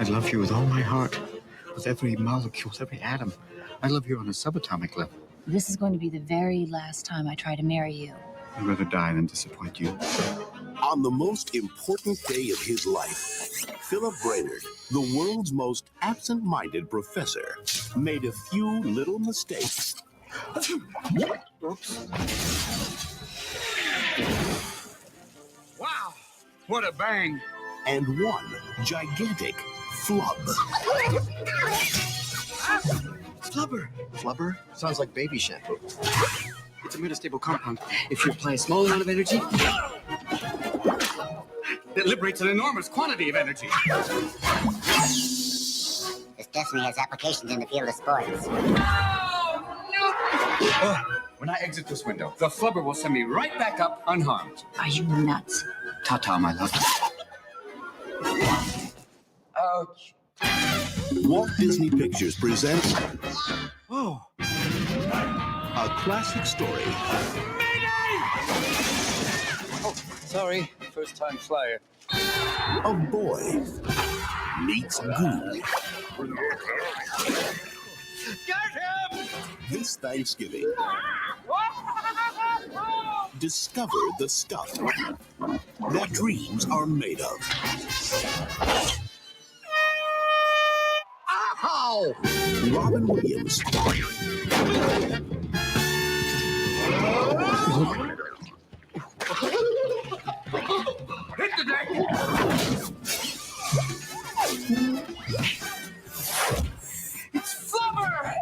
I love you with all my heart, with every molecule, with every atom. I love you on a subatomic level. This is going to be the very last time I try to marry you. I'd rather die than disappoint you. On the most important day of his life, Philip Brainerd, the world's most absent-minded professor, made a few little mistakes. Oops. Wow, what a bang. And one gigantic flub. Flubber. Flubber? Sounds like baby shampoo. It's a metastable compound. If you apply a small amount of energy, it liberates an enormous quantity of energy. This definitely has applications in the field of sports. When I exit this window, the flubber will send me right back up unharmed. Are you nuts? Ta-ta, my love. Ouch. Walt Disney Pictures presents Whoa. a classic story. Oh, sorry. First-time flyer. A boy meets goo. Get him! This Thanksgiving, discover the stuff that dreams are made of. Ow! Robin Williams, Hit the deck! It's Flubber!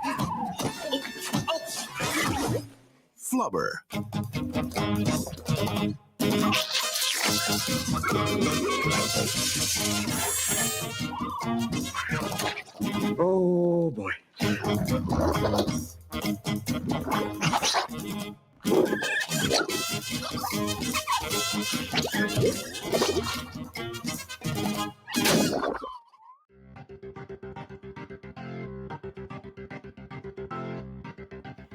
Flubber. Oh, boy.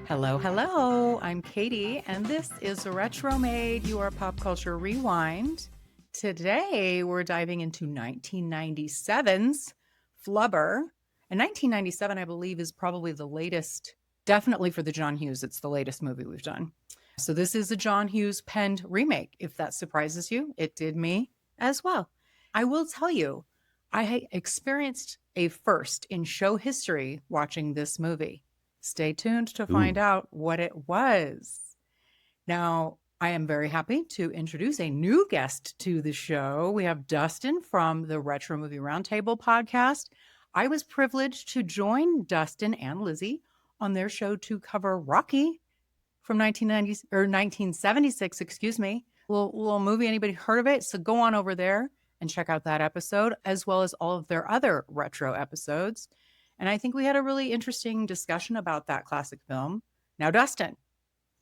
Hello, hello. I'm Katie, and this is Retromade, your pop culture rewind. Today, we're diving into 1997's Flubber. And 1997, I believe, is probably the latest, definitely for the John Hughes, it's the latest movie we've done. So this is a John Hughes penned remake. If that surprises you, it did me as well. I will tell you, I experienced a first in show history watching this movie. Stay tuned to find out what it was. Now, I am very happy to introduce a new guest to the show. We have Dustin from the Retro Movie Roundtable podcast. I was privileged to join Dustin and Lizzie on their show to cover Rocky from 1976, excuse me. Little movie. Anybody heard of it? So go on over there and check out that episode, as well as all of their other retro episodes. And I think we had a really interesting discussion about that classic film. Now, Dustin,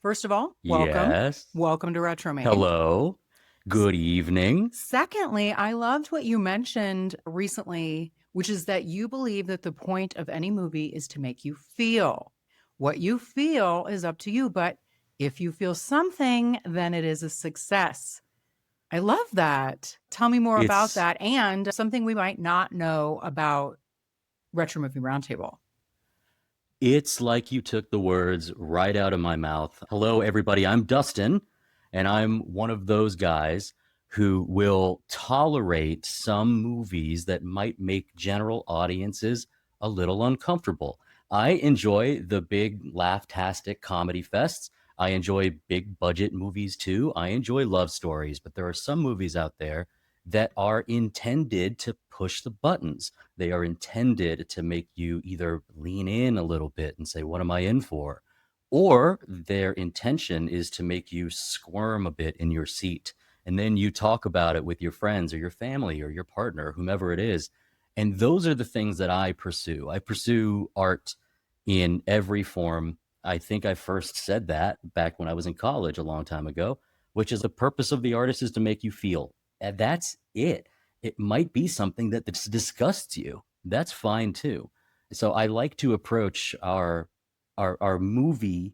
first of all, welcome. Yes. Welcome to Retromade. Hello. Good evening. Secondly, I loved what you mentioned recently, which is that you believe that the point of any movie is to make you feel. What you feel is up to you, but if you feel something, then it is a success. I love that. Tell me more about that and something we might not know about Retro Movie Roundtable. It's like you took the words right out of my mouth. Hello, everybody. I'm Dustin, and I'm one of those guys who will tolerate some movies that might make general audiences a little uncomfortable. I enjoy the big laugh-tastic comedy fests. I enjoy big budget movies too. I enjoy love stories, but there are some movies out there that are intended to push the buttons. They are intended to make you either lean in a little bit and say, what am I in for? Or their intention is to make you squirm a bit in your seat. And then you talk about it with your friends or your family or your partner, whomever it is. And those are the things that I pursue. I pursue art in every form. I think I first said that back when I was in college a long time ago, which is the purpose of the artist is to make you feel. And that's it. It might be something that disgusts you. That's fine too. So I like to approach our movie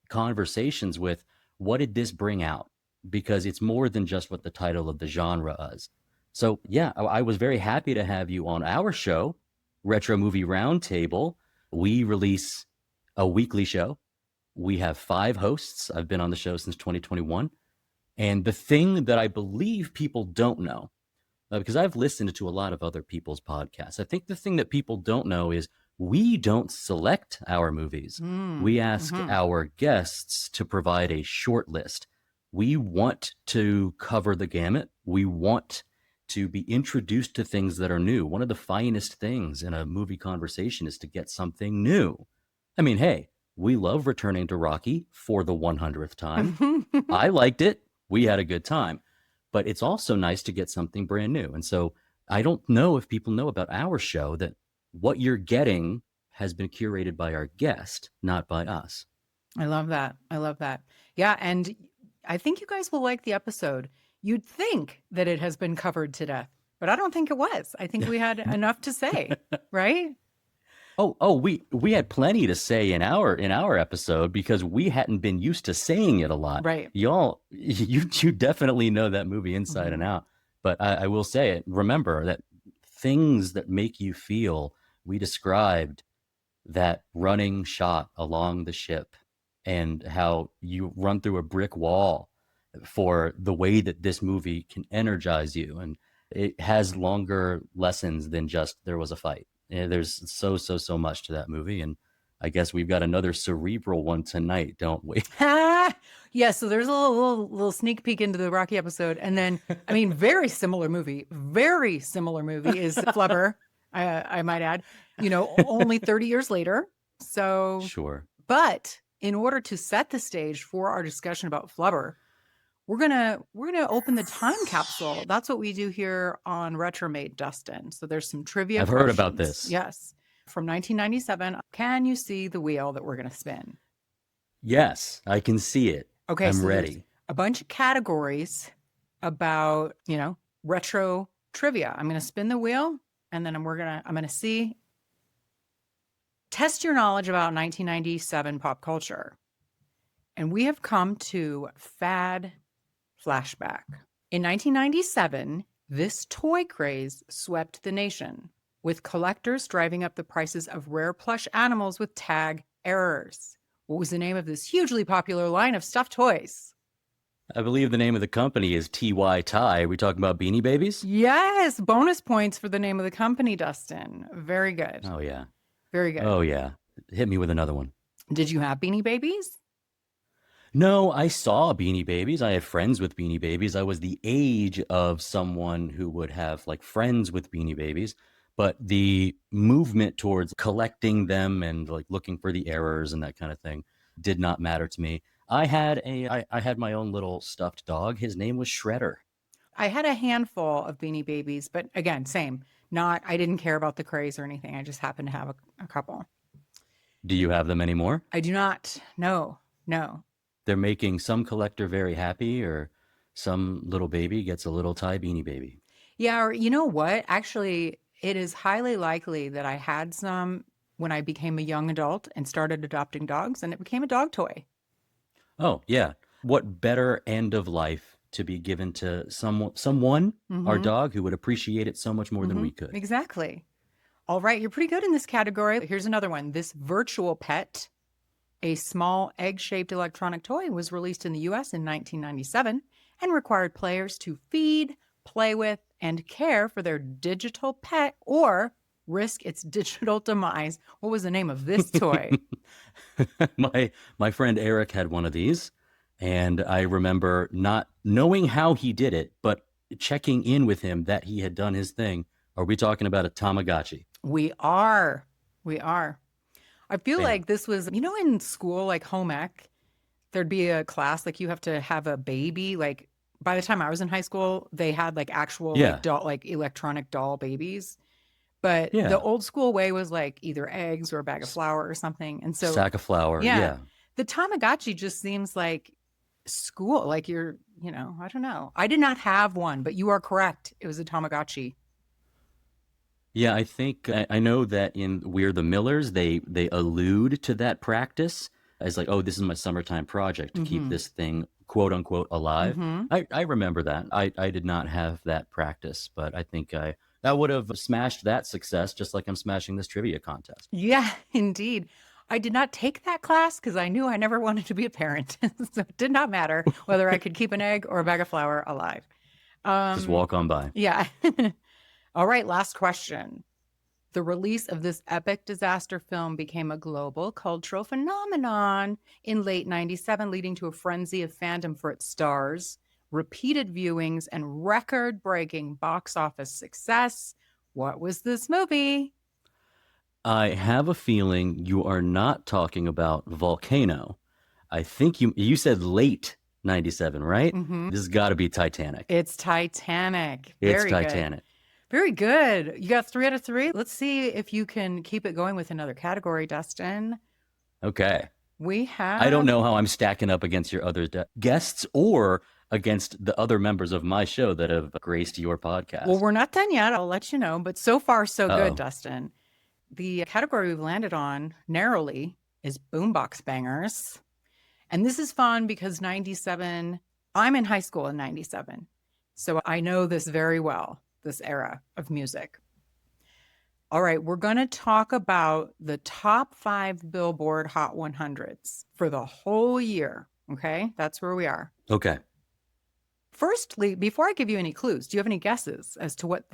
conversations with, what did this bring out? Because it's more than just what the title of the genre is. So yeah, I was very happy to have you on our show, Retro Movie Roundtable. We release a weekly show. We have 5 hosts. I've been on the show since 2021. And the thing that I believe people don't know, because I've listened to a lot of other people's podcasts, I think the thing that people don't know is we don't select our movies. We ask our guests to provide a short list. We want to cover the gamut. We want to be introduced to things that are new. One of the finest things in a movie conversation is to get something new. I mean, hey, we love returning to Rocky for the 100th time. I liked it. We had a good time. But it's also nice to get something brand new. And so I don't know if people know about our show that what you're getting has been curated by our guest, not by us. I love that. I love that. Yeah. And I think you guys will like the episode. You'd think that it has been covered to death, but I don't think it was. I think we had enough to say, right? Oh, we had plenty to say in our episode because we hadn't been used to saying it a lot. Right. Y'all, you definitely know that movie inside and out. But I will say it. Remember that things that make you feel, we described that running shot along the ship and how you run through a brick wall for the way that this movie can energize you. And it has longer lessons than just there was a fight. There's so much to that movie. And I guess we've got another cerebral one tonight, don't we? Yeah, so there's a little sneak peek into the Rocky episode. And then, I mean, very similar movie is Flubber, I might add, only 30 years later. So, sure. But in order to set the stage for our discussion about Flubber, we're gonna open the time capsule. That's what we do here on Retromade, Dustin. So there's some trivia. I've heard about this. Yes. From 1997. Can you see the wheel that we're gonna spin? Yes, I can see it. Okay, I'm so ready. A bunch of categories about, retro trivia. I'm gonna spin the wheel and then I'm gonna see. Test your knowledge about 1997 pop culture. And we have come to Fad Flashback. In 1997, this toy craze swept the nation, with collectors driving up the prices of rare plush animals with tag errors. What was the name of this hugely popular line of stuffed toys? I believe the name of the company is TY Tie. Are we talking about Beanie Babies? Yes, bonus points for the name of the company, Dustin. Very good. Oh, yeah. Very good. Oh, yeah. Hit me with another one. Did you have Beanie Babies? No, I saw Beanie Babies. I had friends with Beanie Babies. I was the age of someone who would have friends with Beanie Babies, but the movement towards collecting them and looking for the errors and that kind of thing did not matter to me. I had my own little stuffed dog. His name was Shredder. I had a handful of Beanie Babies, but again, same. I didn't care about the craze or anything. I just happened to have a couple. Do you have them anymore? I do not. No. They're making some collector very happy, or some little baby gets a little Thai Beanie Baby. Yeah, or you know what? Actually, it is highly likely that I had some when I became a young adult and started adopting dogs, and it became a dog toy. Oh, yeah. What better end of life to be given to someone, our dog, who would appreciate it so much more than we could. Exactly. All right, you're pretty good in this category. Here's another one. This virtual pet, a small egg-shaped electronic toy, was released in the U.S. in 1997 and required players to feed, play with, and care for their digital pet or risk its digital demise. What was the name of this toy? My friend Eric had one of these, and I remember not knowing how he did it, but checking in with him that he had done his thing. Are we talking about a Tamagotchi? We are. I feel like this was, in school, home ec, there'd be a class, you have to have a baby. By the time I was in high school, they had actual doll, electronic doll babies. But the old school way was either eggs or a bag of flour or something. And so sack of flour. Yeah. The Tamagotchi just seems like school, you're, I don't know. I did not have one, but you are correct. It was a Tamagotchi. Yeah, I think I know that in We're the Millers, they allude to that practice as oh, this is my summertime project to keep this thing quote unquote alive. Mhm. I remember that. I did not have that practice, but I think that would have smashed that success just like I'm smashing this trivia contest. Yeah, indeed. I did not take that class because I knew I never wanted to be a parent. So it did not matter whether I could keep an egg or a bag of flour alive. Just walk on by. Yeah. All right, last question. The release of this epic disaster film became a global cultural phenomenon in late 97, leading to a frenzy of fandom for its stars, repeated viewings, and record-breaking box office success. What was this movie? I have a feeling you are not talking about Volcano. I think you said late 97, right? Mhm. This has got to be Titanic. It's Titanic. It's Very Titanic. good. Very good. You got 3 out of 3. Let's see if you can keep it going with another category, Dustin. Okay. We have... I don't know how I'm stacking up against your other guests or against the other members of my show that have graced your podcast. Well, we're not done yet. I'll let you know. But so far, so Uh-oh. good, Dustin. The category we've landed on narrowly is boombox bangers. And this is fun because 97, I'm in high school in 97. So I know this very well, this era of music. All right, we're going to talk about the top 5 Billboard Hot 100s for the whole year. Okay, that's where we are. Okay. Firstly, before I give you any clues, do you have any guesses as to what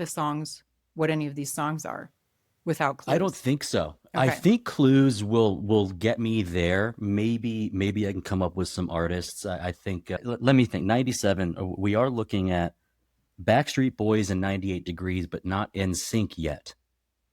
any of these songs are without clues? I don't think so. I Okay. think clues will get me there. Maybe I can come up with some artists. I think, let me think, 97, we are looking at Backstreet Boys and 98 Degrees, but not NSYNC yet.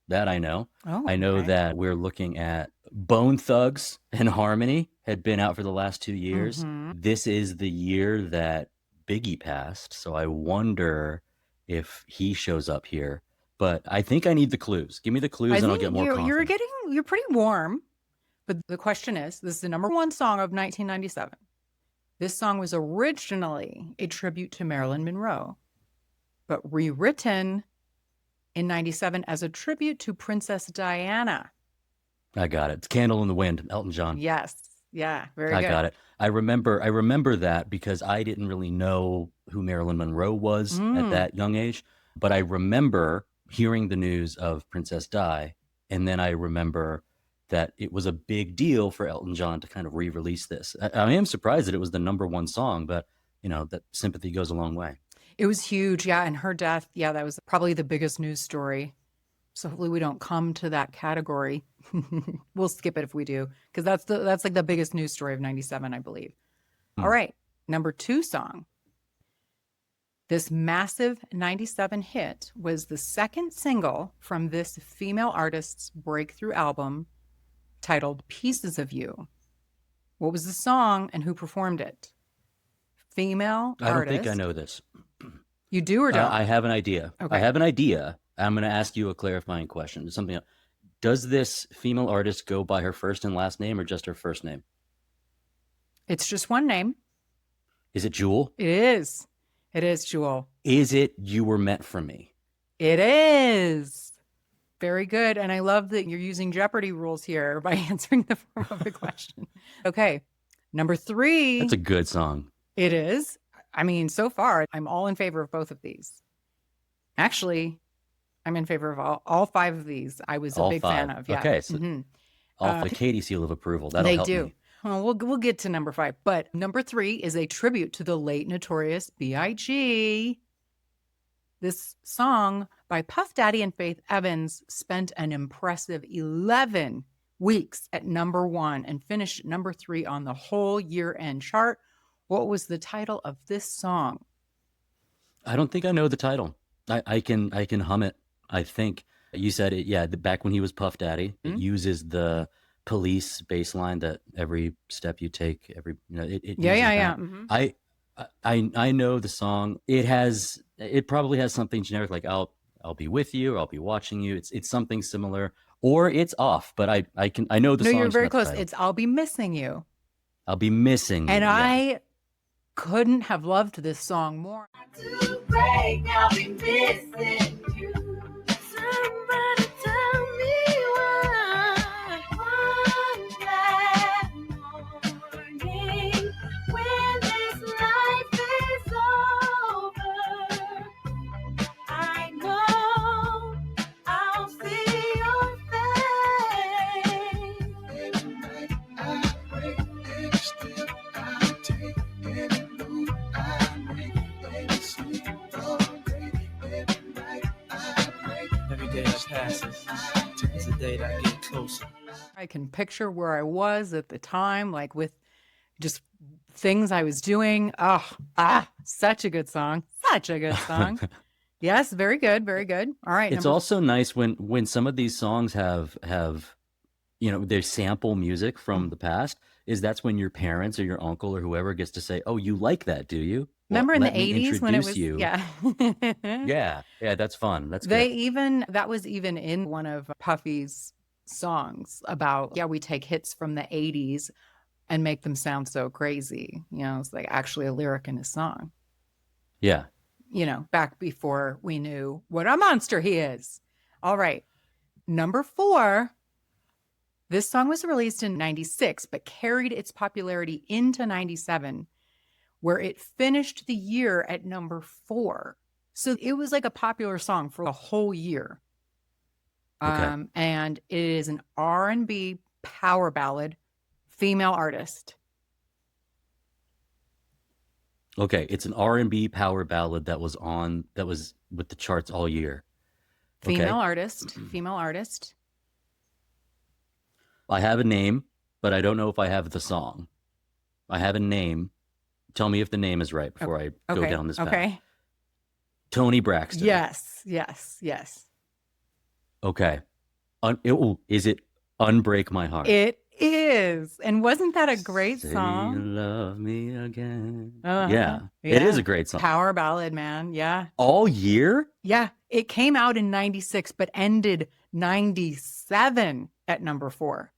That I know. Oh, I know okay. that we're looking at Bone Thugs and Harmony had been out for the last 2 years. Mhm. This is the year that Biggie passed. So I wonder if he shows up here. But I think I need the clues. Give me the clues and I'll get more confident. You're pretty warm. But the question is, this is the number 1 song of 1997. This song was originally a tribute to Marilyn Monroe, but rewritten in 97 as a tribute to Princess Diana. I got it. It's Candle in the Wind, Elton John. Yes. Yeah, very good. I got it. I remember that because I didn't really know who Marilyn Monroe was at that young age, but I remember hearing the news of Princess Di, and then I remember that it was a big deal for Elton John to kind of re-release this. I am surprised that it was the number 1 song, but that sympathy goes a long way. It was huge, yeah, and her death, yeah, that was probably the biggest news story. So hopefully we don't come to that category. We'll skip it if we do, because that's like the biggest news story of 97, I believe. All right, number 2 song. This massive 97 hit was the second single from this female artist's breakthrough album titled Pieces of You. What was the song and who performed it? Female I don't artist. think I know this. You do or don't? I have an idea. Okay. I have an idea. I'm going to ask you a clarifying question. Something else. Does this female artist go by her first and last name or just her first name? It's just one name. Is it Jewel? It is. It is, Jewel. Is it You Were Meant for Me? It is. Very good. And I love that you're using Jeopardy rules here by answering the form of the question. Okay. Number 3. That's a good song. It is. I mean, so far, I'm all in favor of both of these. Actually, I'm in favor of all 5 of these. I was a All big 5. fan of. Yeah. Okay. So Mhm. off the Katie seal of approval. That'll They help do. me. Well, we'll get to number 5. But number 3 is a tribute to the late Notorious B.I.G. This song by Puff Daddy and Faith Evans spent an impressive 11 weeks at number 1 and finished at number 3 on the whole year-end chart. What was the title of this song? I don't think I know the title. I can hum it. I think you said it. Yeah, back when he was Puff Daddy, it uses the Police bass line that every step you take, it Yeah. uses that. Mhm. I know the song. It probably has something generic like I'll be with you or I'll be watching you. It's something similar or it's off, but I know the No, song. you're very close. It's I'll Be Missing You. I'll be missing. And you. Yeah. I couldn't have loved this song more. To break, I'll be missing you. Somebody tell me why. One black morning, when this day that passes turns the day that I get closer. I can picture where I was at the time, like with just things I was doing. Such a good song. Such a good song. Yes, very good, very good. All right. It's also nice when some of these songs have they sample music from the past. That's when your parents or your uncle or whoever gets to say, "Oh, you like that, do you?" Remember in the let me 80s when it introduce was you. Yeah. Yeah, that's fun. That's They good. that was even in one of Puffy's songs about, we take hits from the 80s and make them sound so crazy. It's like actually a lyric in his song. Yeah. Back before we knew what a monster he is. All right. Number 4. This song was released in 96, but carried its popularity into 97, where it finished the year at number 4. So it was like a popular song for a whole year. Okay. And it is an R&B power ballad, female artist. Okay, it's an R&B power ballad that was with the charts all year. Okay. Female artist. I have a name, but I don't know if I have the song. I have a name. Tell me if the name is right before I go down this path. Okay. Toni Braxton. Yes. Okay. Is it Unbreak My Heart? It is. And wasn't that a great Say song? you love me again. Uh-huh. Yeah, it is a great song. Power ballad, man. Yeah. All year? Yeah. It came out in 96, but ended 97 at number 4.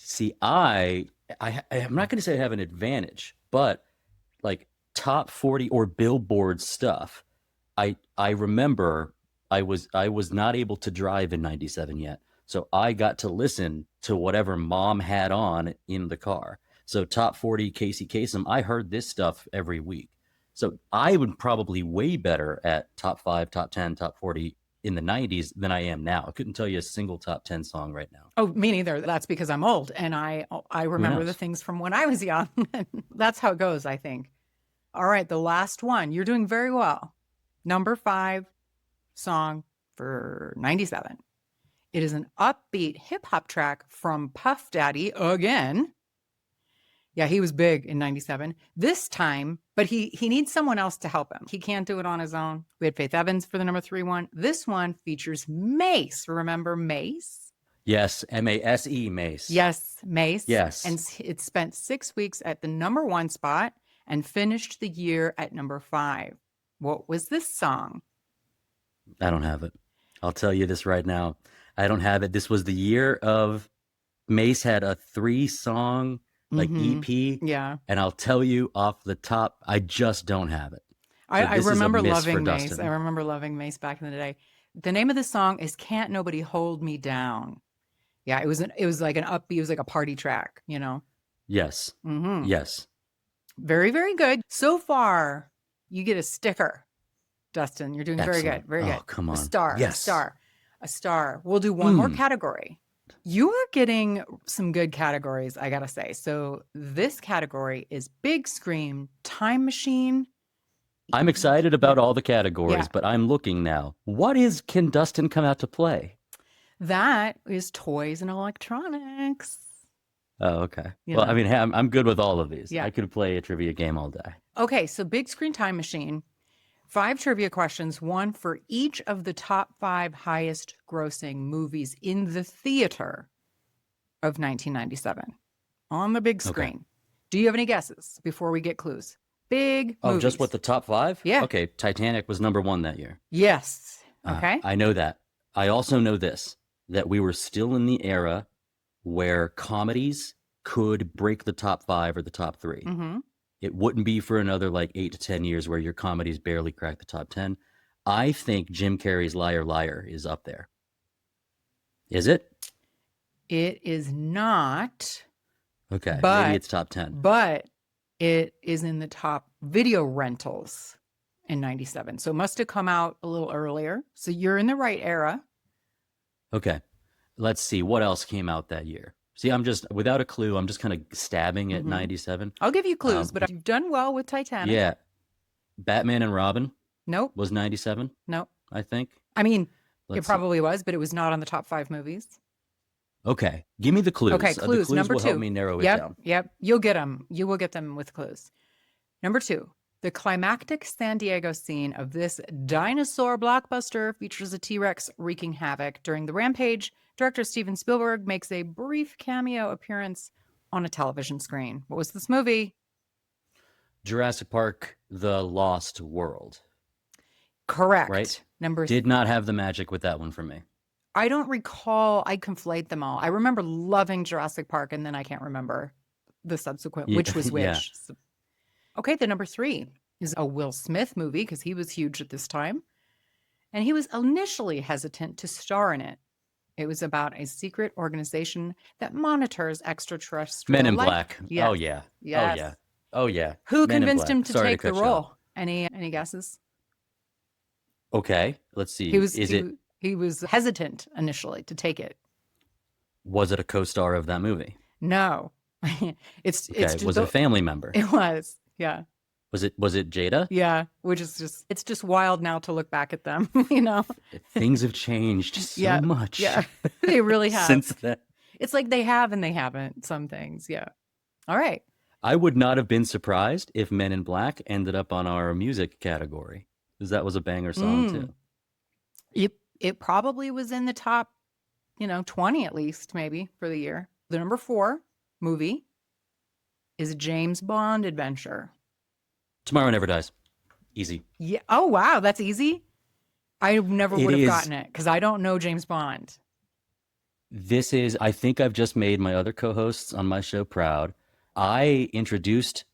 See, I'm not going to say I have an advantage, but like top 40 or Billboard stuff, I remember I was not able to drive in 97 yet. So I got to listen to whatever mom had on in the car. So top 40 Casey Kasem, I heard this stuff every week. So I would probably way better at top 5, top 10, top 40 in the 90s than I am now. I couldn't tell you a single top 10 song right now. Oh, me neither. That's because I'm old and I remember the things from when I was young. That's how it goes, I think. All right, the last one. You're doing very well. Number 5 song for 97. It is an upbeat hip hop track from Puff Daddy again. Yeah, he was big in 97. This time, but he needs someone else to help him. He can't do it on his own. We had Faith Evans for the number 3 one. This one features Mace. Remember Mace? Yes, M-A-S-E, Mace. Yes, Mace. Yes. And it spent 6 weeks at the number 1 spot and finished the year at number 5. What was this song? I don't have it. I'll tell you this right now. I don't have it. This was the year of Mace had a 3-song EP. Yeah. And I'll tell you off the top, I just don't have it. So I remember loving Mace. Dustin. I remember loving Mace back in the day. The name of the song is Can't Nobody Hold Me Down. Yeah, it was like an upbeat, it was like a party track, Yes. Mm-hmm. Yes. Very, very good. So far, you get a sticker, Dustin. You're doing Excellent. very good. Very good. Oh, come on. A star. Yes. A star. We'll do one more category. You are getting some good categories, I gotta say. So this category is Big Screen, Time Machine. I'm excited about all the categories, but I'm looking now. Can Dustin come out to play? That is toys and electronics. Oh, okay. Well, I mean, I'm good with all of these. Yeah. I could play a trivia game all day. Okay, so Big Screen Time Machine. 5 trivia questions, one for each of the top 5 highest grossing movies in the theater of 1997 on the big screen. Okay. Do you have any guesses before we get clues? Big movies. Just what the top 5? Yeah. Okay, Titanic was number 1 that year. Yes. Okay. I know that. I also know this, that we were still in the era where comedies could break the top 5 or the top 3. Mm-hmm. It wouldn't be for another 8 to 10 years where your comedies barely crack the top 10. I think Jim Carrey's Liar Liar is up there. Is it? It is not. Okay, but, maybe it's top 10. But it is in the top video rentals in 97. So it must have come out a little earlier. So you're in the right era. Okay, let's see. What else came out that year? See, I'm just, without a clue, I'm just kind of stabbing at 97. I'll give you clues, but you've done well with Titanic. Yeah. Batman and Robin? Nope. Was 97? Nope. I think. I mean, It probably was, but it was not on the top 5 movies. Okay. Give me the clues. Okay, The clues. clues Number will 2. help me narrow it down. Yep. You'll get them. You will get them with clues. Number 2. The climactic San Diego scene of this dinosaur blockbuster features a T-Rex wreaking havoc. During the rampage, director Steven Spielberg makes a brief cameo appearance on a television screen. What was this movie? Jurassic Park: The Lost World. Correct. Right? Number Did not have the magic with that one for me. I don't recall. I conflate them all. I remember loving Jurassic Park, and then I can't remember the subsequent, which was which. Yeah. So, okay, the number 3 is a Will Smith movie because he was huge at this time. And he was initially hesitant to star in it. It was about a secret organization that monitors extraterrestrial Men in life. Black. Yes. Oh, yeah. Yes. Oh, yeah. Oh, yeah. Who Men in convinced Black. him to Sorry take the cut you off. role? Any guesses? Okay, let's see. He was hesitant initially to take it. Was it a co-star of that movie? No. It's Was it a family member? It was. Yeah. Was it Jada? Yeah, which is it's just wild now to look back at them, Things have changed so much. Yeah, they really have. Since then. It's like they have and they haven't, some things. Yeah. All right. I would not have been surprised if Men in Black ended up on our music category, because that was a banger song too. It probably was in the top, 20 at least, maybe, for the year. The number 4 movie is a James Bond adventure. Tomorrow Never Dies. Easy. Yeah. Oh, wow. That's easy. I never would have gotten it because I don't know James Bond. I think I've just made my other co-hosts on my show proud. I introduced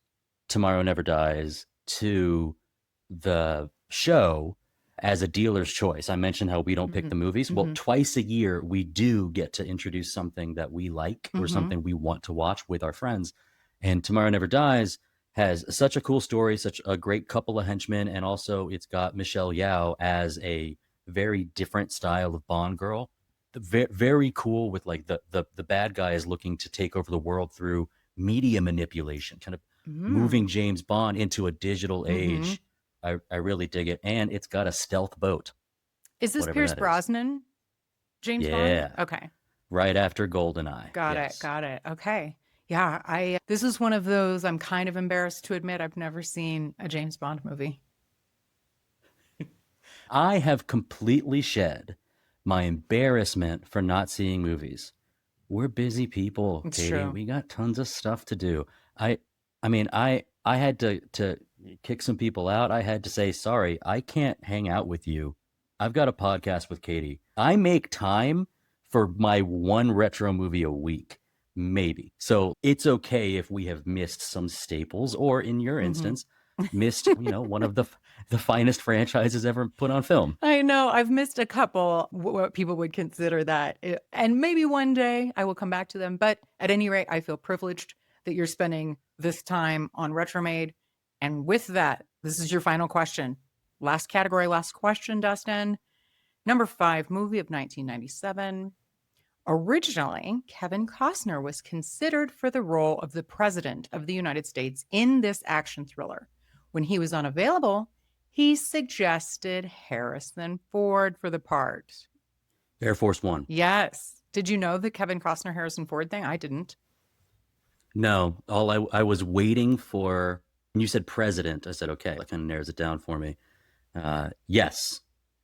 Tomorrow Never Dies to the show as a dealer's choice. I mentioned how we don't pick the movies. Well, twice a year, we do get to introduce something that we like or something we want to watch with our friends. And Tomorrow Never Dies has such a cool story, such a great couple of henchmen, and also it's got Michelle Yeoh as a very different style of Bond girl. Very cool with like the bad guy is looking to take over the world through media manipulation, kind of moving James Bond into a digital age. I really dig it. And it's got a stealth boat. Is this Pierce Brosnan? James Bond? Yeah. Okay. Right after GoldenEye. Got it. Okay. Yeah, this is one of those I'm kind of embarrassed to admit I've never seen a James Bond movie. I have completely shed my embarrassment for not seeing movies. We're busy people, It's Katie. true. We got tons of stuff to do. I had to kick some people out. I had to say, sorry, I can't hang out with you. I've got a podcast with Katie. I make time for my one retro movie a week. Maybe. So it's okay if we have missed some staples, or in your instance, missed, one of the finest franchises ever put on film. I know. I've missed a couple, what people would consider that. And maybe one day I will come back to them. But at any rate, I feel privileged that you're spending this time on Retromade. And with that, this is your final question. Last category, last question, Dustin. Number 5, movie of 1997. Originally, Kevin Costner was considered for the role of the President of the United States in this action thriller. When he was unavailable, he suggested Harrison Ford for the part. Air Force One. Yes. Did you know the Kevin Costner Harrison Ford thing? I didn't. No, I was waiting for, when you said president, I said, okay, that kind of narrows it down for me. Yes,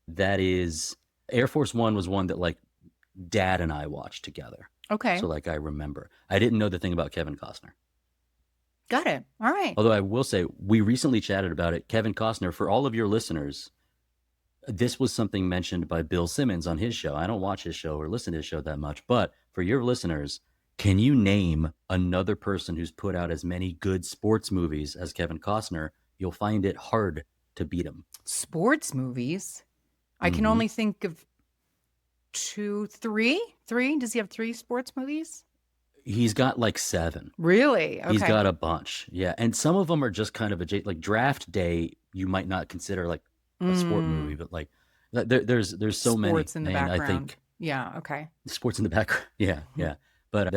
that is, Air Force One was one that like Dad and I watched together. Okay. So like I remember. I didn't know the thing about Kevin Costner. Got it. All right. Although I will say, we recently chatted about it. Kevin Costner, for all of your listeners, this was something mentioned by Bill Simmons on his show. I don't watch his show or listen to his show that much, but for your listeners, can you name another person who's put out as many good sports movies as Kevin Costner? You'll find it hard to beat him. Sports movies? I can only think of 2, 3. Does he have 3 sports movies? He's got like 7. Really? Okay. He's got a bunch. Yeah. And some of them are just kind of like Draft Day, you might not consider like a sport movie, but like there's so many. Sports in the background. I think Yeah. Okay. sports in the background. Yeah. Yeah. But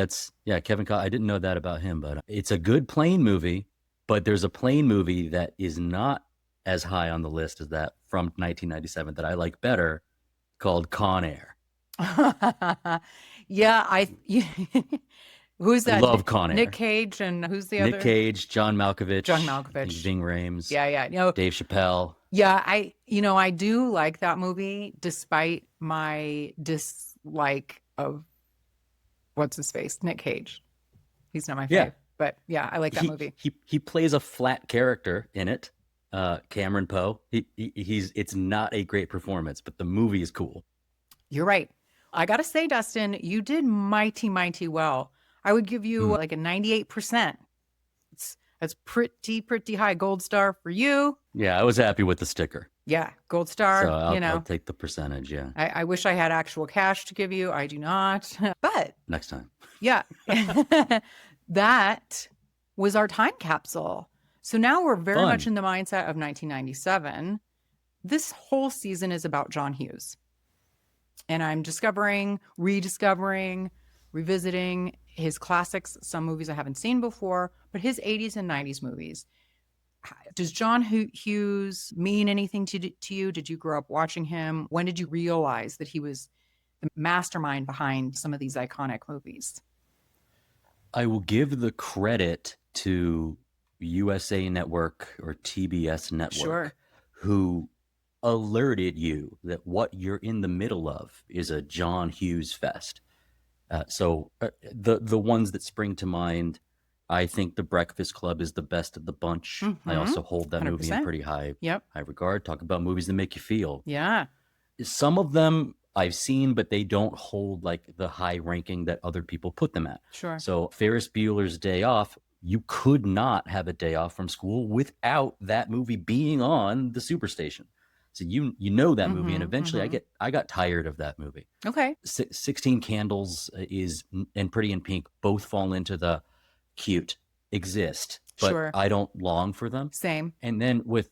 Kevin Costner, I didn't know that about him, but it's a good plane movie, but there's a plane movie that is not as high on the list as that from 1997 that I like better. called Con Air. Yeah, who's that? Love Con Air. Nick Cage and who's the other? Nick Cage, John Malkovich. John I think Malkovich. Ving Rhames. Yeah. Dave Chappelle. Yeah, I do like that movie despite my dislike of what's his face, Nick Cage. He's not my Yeah. fave, but yeah, I like that movie. He plays a flat character in it. Cameron Poe. It's not a great performance, but the movie is cool. You're right. I gotta say, Dustin, you did mighty well. I would give you like a 98%. That's pretty high. Gold star for you. Yeah, I was happy with the sticker. Yeah, gold star. So I'll take the percentage. Yeah. I wish I had actual cash to give you. I do not. But next time. Yeah. That was our time capsule. So now we're very Fun. much in the mindset of 1997. This whole season is about John Hughes. And I'm discovering, rediscovering, revisiting his classics, some movies I haven't seen before, but his 80s and 90s movies. Does John Hughes mean anything to you? Did you grow up watching him? When did you realize that he was the mastermind behind some of these iconic movies? I will give the credit to USA Network or TBS Network, who alerted you that what you're in the middle of is a John Hughes fest. So the ones that spring to mind, I think The Breakfast Club is the best of the bunch. Mm-hmm. I also hold that 100%. movie in pretty high regard. Talk about movies that make you feel. Yeah. Some of them I've seen, but they don't hold like the high ranking that other people put them at. Sure. So Ferris Bueller's Day Off, you could not have a day off from school without that movie being on the Superstation. So you know that movie, and eventually I got tired of that movie. Okay. 16 Candles and Pretty in Pink both fall into the cute, exist, but I don't long for them. Same. And then with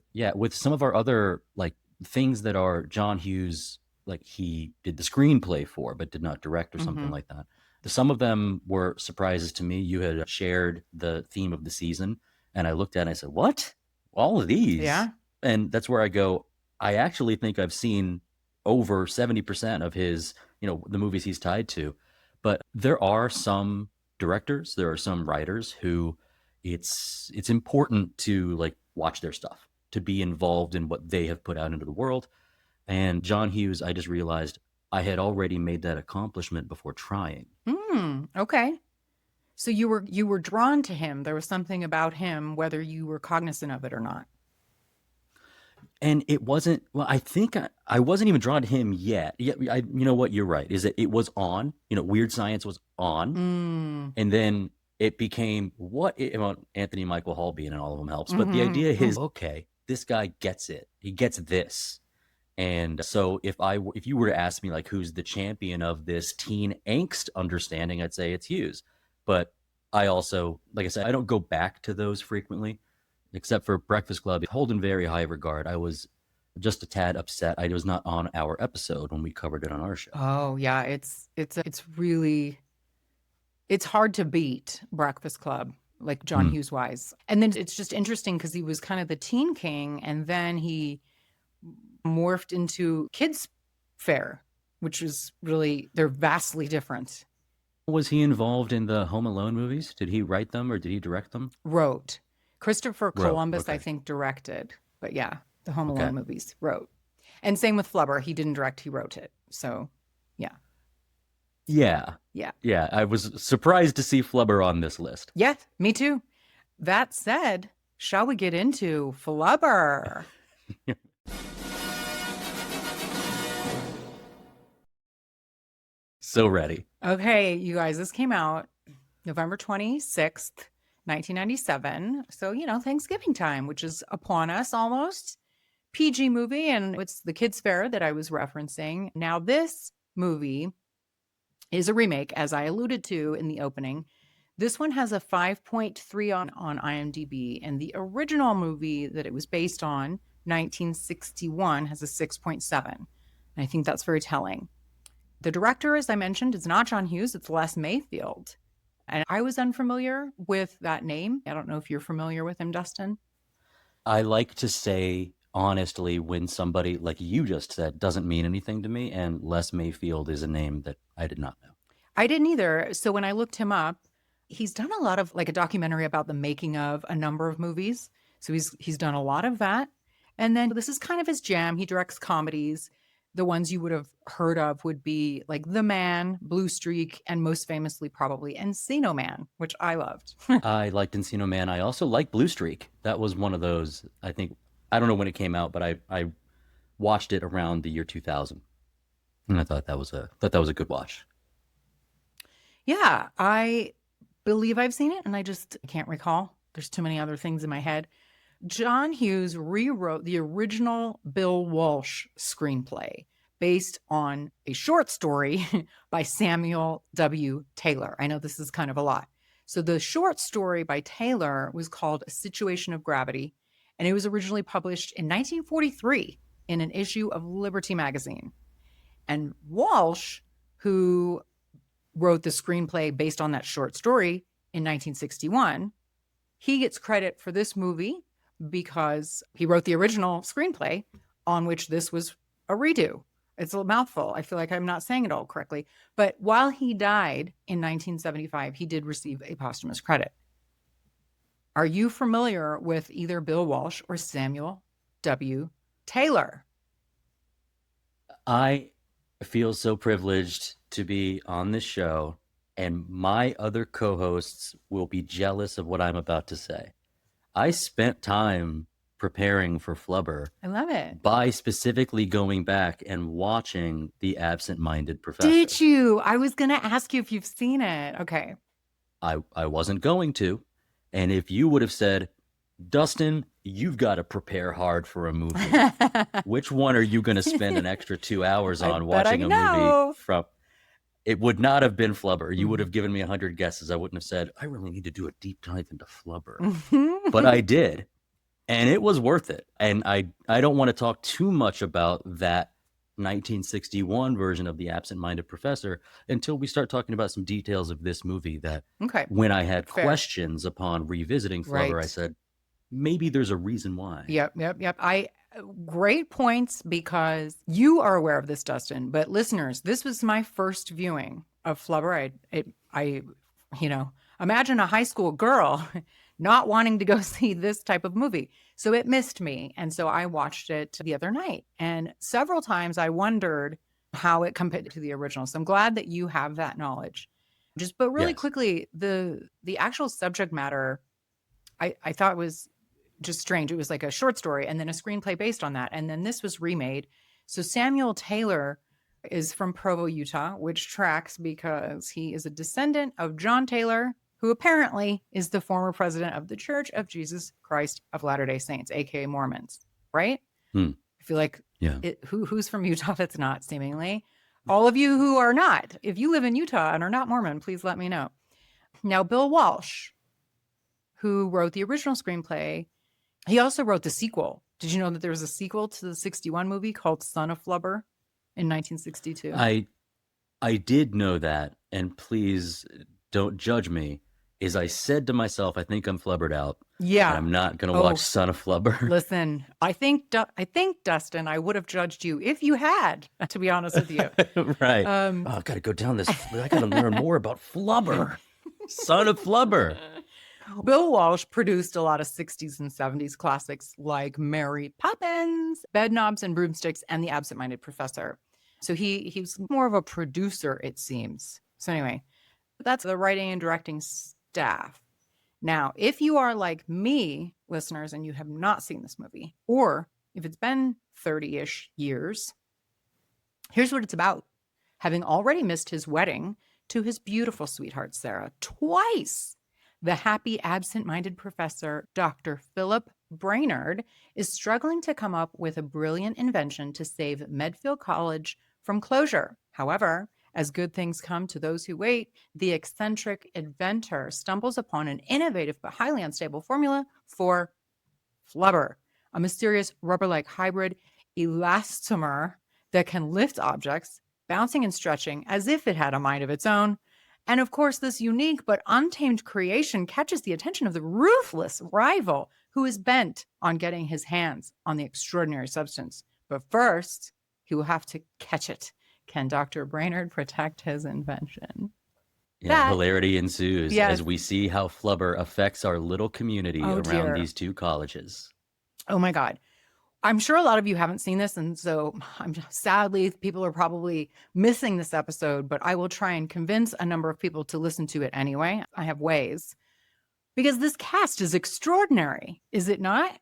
some of our other like things that are John Hughes, like he did the screenplay for but did not direct or something like that. Some of them were surprises to me. You had shared the theme of the season, and I looked at it and I said, what? All of these? Yeah. And that's where I go, I actually think I've seen over 70% of his, the movies he's tied to. But there are some directors, there are some writers who it's important to like watch their stuff, to be involved in what they have put out into the world. And John Hughes, I just realized I had already made that accomplishment before trying. Okay. So you were drawn to him. There was something about him, whether you were cognizant of it or not. And it wasn't, well, I think I wasn't even drawn to him yet. Yeah, you know what? You're right. Is that it was on, Weird Science was on. And then it became Anthony Michael Hall being in all of them helps. But the idea is, okay, this guy gets it. He gets this. And so if you were to ask me like who's the champion of this teen angst understanding, I'd say it's Hughes. But I also, like I said, I don't go back to those frequently, except for Breakfast Club. Hold in very high regard. I was just a tad upset I was not on our episode when we covered it on our show. Oh yeah, it's really, it's hard to beat Breakfast Club, like John Hughes wise. And then it's just interesting because he was kind of the teen king, and then he morphed into kids fare, which was really, they're vastly different. Was he involved in the Home Alone movies? Did he write them or did he direct them? Wrote. Christopher Columbus, okay. I think, directed. But yeah, the Home Alone movies wrote. And same with Flubber. He didn't direct, he wrote it. So yeah. Yeah. I was surprised to see Flubber on this list. Yeah, me too. That said, shall we get into Flubber? So ready. Okay, you guys, this came out November 26th, 1997. So, Thanksgiving time, which is upon us almost. PG movie, and it's the kids' fair that I was referencing. Now, this movie is a remake, as I alluded to in the opening. This one has a 5.3 on IMDb, and the original movie that it was based on, 1961, has a 6.7. And I think that's very telling. The director, as I mentioned, is not John Hughes, it's Les Mayfield. And I was unfamiliar with that name. I don't know if you're familiar with him, Dustin. I like to say honestly, when somebody, like you just said, doesn't mean anything to me, and Les Mayfield is a name that I did not know. I didn't either. So when I looked him up, he's done a lot of like a documentary about the making of a number of movies. So he's done a lot of that. And then this is kind of his jam. He directs comedies. The ones you would have heard of would be like The Man, Blue Streak, and most famously probably Encino Man, which I loved. I liked Encino Man. I also liked Blue Streak. That was one of those, I think, I don't know when it came out, but I watched it around the year 2000. And I thought that was a good watch. Yeah, I believe I've seen it, and I just can't recall. There's too many other things in my head. John Hughes rewrote the original Bill Walsh screenplay based on a short story by Samuel W. Taylor. I know this is kind of a lot. So the short story by Taylor was called A Situation of Gravity, and it was originally published in 1943 in an issue of Liberty magazine. And Walsh, who wrote the screenplay based on that short story in 1961, he gets credit for this movie because he wrote the original screenplay on which this was a redo. It's a mouthful. I feel like I'm not saying it all correctly. But while he died in 1975, he did receive a posthumous credit. Are you familiar with either Bill Walsh or Samuel W. Taylor? I feel so privileged to be on this show, and my other co-hosts will be jealous of what I'm about to say. I spent time preparing for Flubber. I love it. By specifically going back and watching The Absent-Minded Professor. Did you? I was going to ask you if you've seen it. Okay. I wasn't going to. And if you would have said, Dustin, you've got to prepare hard for a movie. Which one are you going to spend an extra 2 hours on watching a movie from? It would not have been Flubber. You would have given me 100 guesses. I wouldn't have said, I really need to do a deep dive into Flubber. But I did. And it was worth it. And I don't want to talk too much about that 1961 version of The Absent-Minded Professor until we start talking about some details of this movie that when I had questions upon revisiting Flubber, I said, maybe there's a reason why. Yep. Great points, because you are aware of this, Dustin, but listeners, this was my first viewing of Flubber. I imagine a high school girl not wanting to go see this type of movie. So it missed me. And so I watched it the other night, and several times I wondered how it compared to the original. So I'm glad that you have that knowledge. But really quickly, the actual subject matter, I thought was just strange. It was like a short story and then a screenplay based on that. And then this was remade. So Samuel Taylor is from Provo, Utah, which tracks because he is a descendant of John Taylor, who apparently is the former president of the Church of Jesus Christ of Latter-day Saints, aka Mormons, right? I feel like who's from Utah that's not, seemingly. All of you who are not, if you live in Utah and are not Mormon, please let me know. Now, Bill Walsh, who wrote the original screenplay, he also wrote the sequel. Did you know that there was a sequel to the 61 movie called Son of Flubber in 1962? I did know that, and please don't judge me. Is I said to myself, I think I'm flubbered out. Yeah. I'm not going to watch Son of Flubber. Listen, I think, Dustin, I would have judged you if you had, to be honest with you. Right. I've got to go down this. I got to learn more about Flubber. Son of Flubber. Bill Walsh produced a lot of 60s and 70s classics like Mary Poppins, Bedknobs and Broomsticks, and The Absent-Minded Professor. So he was more of a producer, it seems. So anyway, that's the writing and directing staff. Now, if you are like me, listeners, and you have not seen this movie, or if it's been 30-ish years, here's what it's about. Having already missed his wedding to his beautiful sweetheart, Sarah, twice, the happy absent-minded professor, Dr. Philip Brainerd, is struggling to come up with a brilliant invention to save Medfield College from closure. However, as good things come to those who wait, the eccentric inventor stumbles upon an innovative but highly unstable formula for Flubber, a mysterious rubber-like hybrid elastomer that can lift objects, bouncing and stretching as if it had a mind of its own. And of course, this unique but untamed creation catches the attention of the ruthless rival who is bent on getting his hands on the extraordinary substance. But first, he will have to catch it. Can Dr. Brainerd protect his invention? Yeah, hilarity ensues Yes. as we see how Flubber affects our little community around dear. these two colleges. Oh my God. I'm sure a lot of you haven't seen this, and so sadly, people are probably missing this episode, but I will try and convince a number of people to listen to it anyway. I have ways. Because this cast is extraordinary, is it not?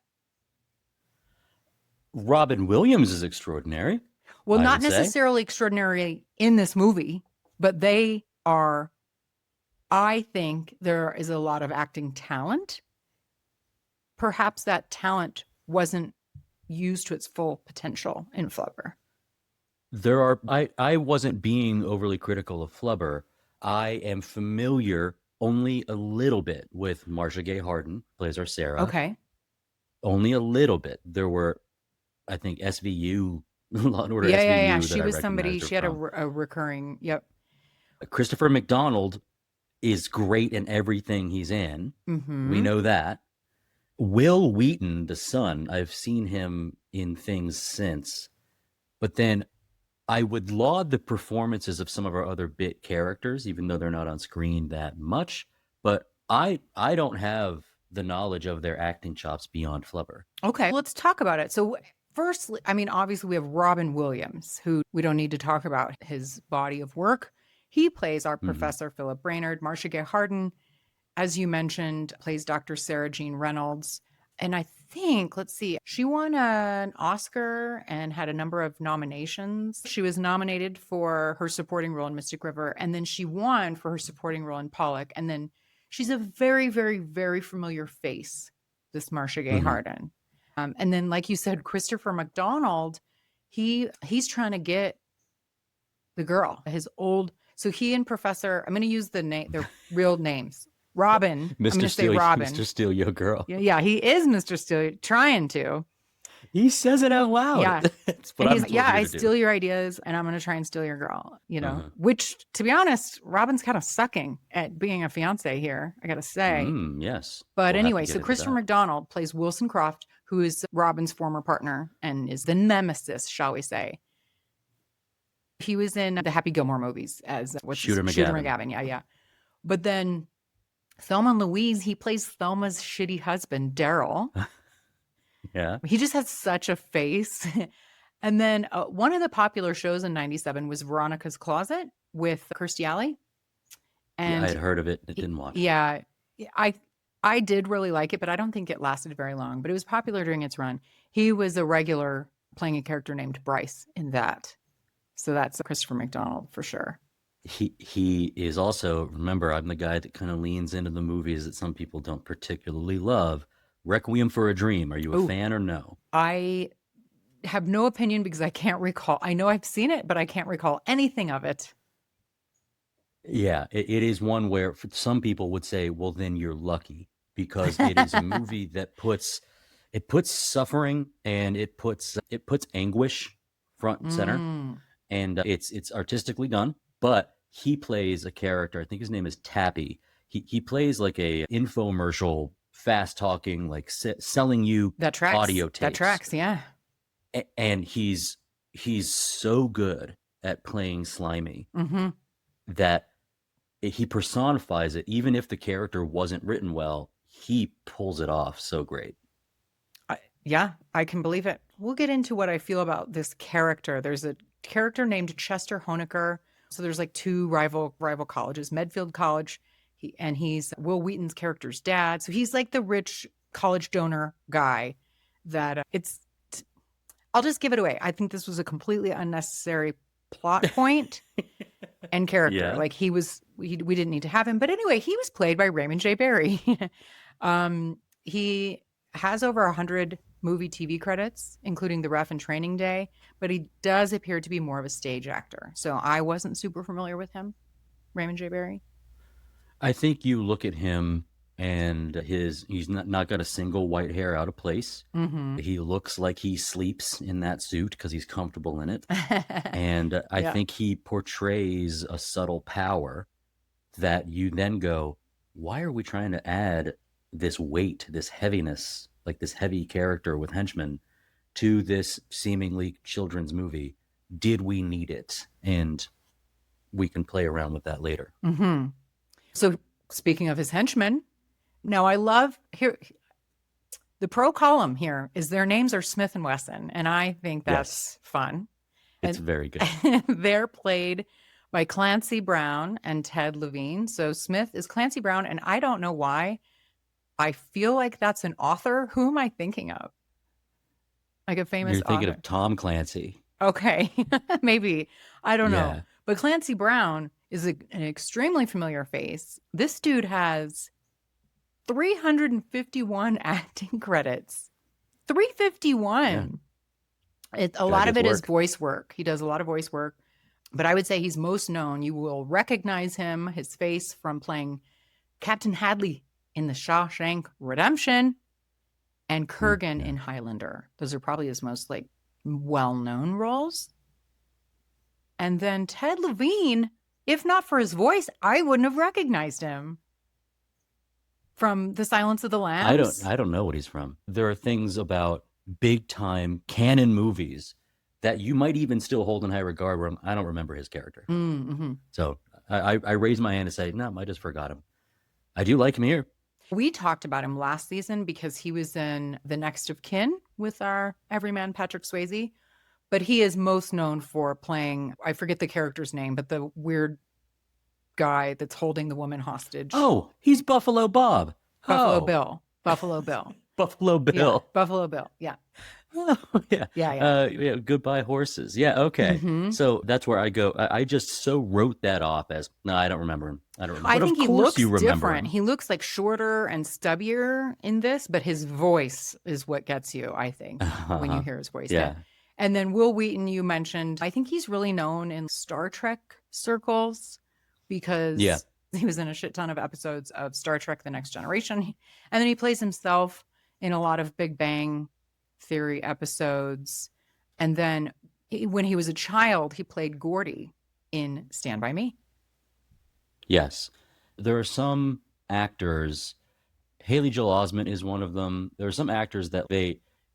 Robin Williams is extraordinary. Well, I not would say. necessarily extraordinary in this movie, but they are, I think there is a lot of acting talent. Perhaps that talent wasn't used to its full potential in Flubber. I wasn't being overly critical of Flubber. I am familiar only a little bit with Marcia Gay Harden, plays our Sarah. Okay. Only a little bit. There were, I think, SVU, Law and Order SVU. Yeah. that She I was somebody, recognized her she had from. a recurring, yep. Christopher McDonald is great in everything he's in. Mm-hmm. We know that. Will Wheaton, the son, I've seen him in things since. But then I would laud the performances of some of our other bit characters, even though they're not on screen that much. But I don't have the knowledge of their acting chops beyond Flubber. Okay, let's talk about it. So first, I mean, obviously we have Robin Williams, who we don't need to talk about his body of work. He plays our Professor Philip Brainerd. Marcia Gay Harden, as you mentioned, plays Dr. Sarah Jean Reynolds. And I think, let's see, she won an Oscar and had a number of nominations. She was nominated for her supporting role in Mystic River, and then she won for her supporting role in Pollock. And then she's a very, very, very familiar face, this Marcia Gay Harden. And then, like you said, Christopher McDonald, he's trying to get the girl, his old. So he and Professor, I'm going to use their real names. Robin. I'm going to say Robin. Mr. Steal Your Girl. Yeah, he is Mr. Steal, trying to. He says it out loud. Yeah. That's what I'm I steal your ideas and I'm going to try and steal your girl, which, to be honest, Robin's kind of sucking at being a fiance here, I got to say. Yes. But We'll anyway, have to so get into Christopher that. McDonald plays Wilson Croft, who is Robin's former partner and is the nemesis, shall we say. He was in the Happy Gilmore movies as Shooter McGavin. Yeah. But then Thelma and Louise, he plays Thelma's shitty husband, Daryl. Yeah. He just has such a face. And then one of the popular shows in 97 was Veronica's Closet with Kirstie Alley. And I had heard of it. I didn't watch. Yeah. I did really like it, but I don't think it lasted very long. But it was popular during its run. He was a regular playing a character named Bryce in that. So that's Christopher McDonald for sure. He is also, remember, I'm the guy that kind of leans into the movies that some people don't particularly love. Requiem for a Dream. Are you a fan or no? I have no opinion because I can't recall. I know I've seen it, but I can't recall anything of it. Yeah, it is one where some people would say, well, then you're lucky, because it is a movie that puts suffering and it puts anguish front and center. And it's artistically done, but he plays a character. I think his name is Tappy. He plays like a infomercial, fast talking, like selling you audio tapes. That tracks, yeah. And he's so good at playing slimy that he personifies it. Even if the character wasn't written well, he pulls it off so great. Yeah, I can believe it. We'll get into what I feel about this character. There's a character named Chester Honecker. So there's like two rival colleges, Medfield College, he's Will Wheaton's character's dad. So he's like the rich college donor guy that I'll just give it away. I think this was a completely unnecessary plot point and character. Yeah. Like we didn't need to have him. But anyway, he was played by Raymond J. Barry. He has over 100 movie TV credits, including The Ref and Training Day, but he does appear to be more of a stage actor. So I wasn't super familiar with him, Raymond J. Barry. I think you look at him and he's not got a single white hair out of place. He looks like he sleeps in that suit because he's comfortable in it. And I think he portrays a subtle power that you then go, why are we trying to add this weight, this heaviness like this heavy character with henchmen to this seemingly children's movie. Did we need it? And we can play around with that later. Mm-hmm. So speaking of his henchmen, now I love here. The pro column here is their names are Smith and Wesson, and I think that's fun. It's very good. They're played by Clancy Brown and Ted Levine. So Smith is Clancy Brown, and I don't know why. I feel like that's an author. Who am I thinking of? Like a famous You're thinking author. of Tom Clancy. Okay, maybe. I don't know. Yeah. But Clancy Brown is an extremely familiar face. This dude has 351 acting credits. 351. A lot of it is voice work. He does a lot of voice work. But I would say he's most known. You will recognize him, his face, from playing Captain Hadley in The Shawshank Redemption and Kurgan in Highlander. Those are probably his most like well-known roles. And then Ted Levine, if not for his voice, I wouldn't have recognized him from The Silence of the Lambs. I don't know what he's from. There are things about big time canon movies that you might even still hold in high regard where I don't remember his character. Mm-hmm. So I raise my hand and say, no, I just forgot him. I do like him here. We talked about him last season because he was in The Next of Kin with our everyman Patrick Swayze, but he is most known for playing, I forget the character's name, but the weird guy that's holding the woman hostage. Oh, he's Buffalo Bob. Buffalo Bill. Buffalo Bill. Buffalo Bill. Yeah, Buffalo Bill. Yeah. Oh, yeah. Yeah. Goodbye horses. Yeah. Okay. Mhm. So that's where I go. I just so wrote that off as, no, I don't remember him. I don't remember. I But think of he course looks you remember different. him. He looks like shorter and stubbier in this, but his voice is what gets you, I think, when you hear his voice. Yeah. And then Will Wheaton, you mentioned, I think he's really known in Star Trek circles because he was in a shit ton of episodes of Star Trek: The Next Generation. And then he plays himself in a lot of Big Bang Theory episodes. And then when he was a child, he played Gordy in Stand By Me. Yes. There are some actors, Haley Joel Osment is one of them. There are some actors that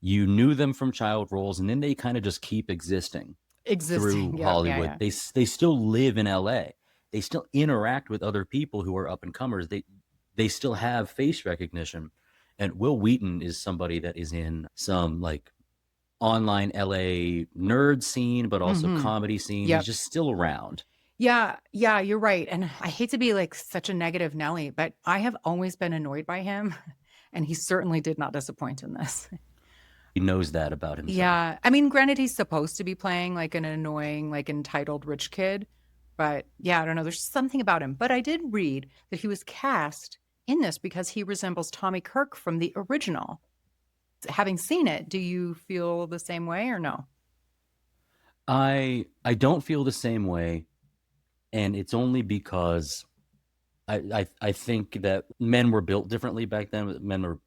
you knew them from child roles and then they kind of just keep existing through Hollywood. Yeah. They still live in LA. They still interact with other people who are up and comers. They still have face recognition. And Will Wheaton is somebody that is in some like online LA nerd scene, but also comedy scene. Yep. He's just still around. Yeah, you're right. And I hate to be like such a negative Nelly, but I have always been annoyed by him. And he certainly did not disappoint in this. He knows that about himself. Yeah. I mean, granted, he's supposed to be playing like an annoying, like entitled rich kid. But yeah, I don't know. There's something about him. But I did read that he was cast in this because he resembles Tommy Kirk from the original. Having seen it, do you feel the same way or no? I don't feel the same way. And it's only because I think that men were built differently back then. Men were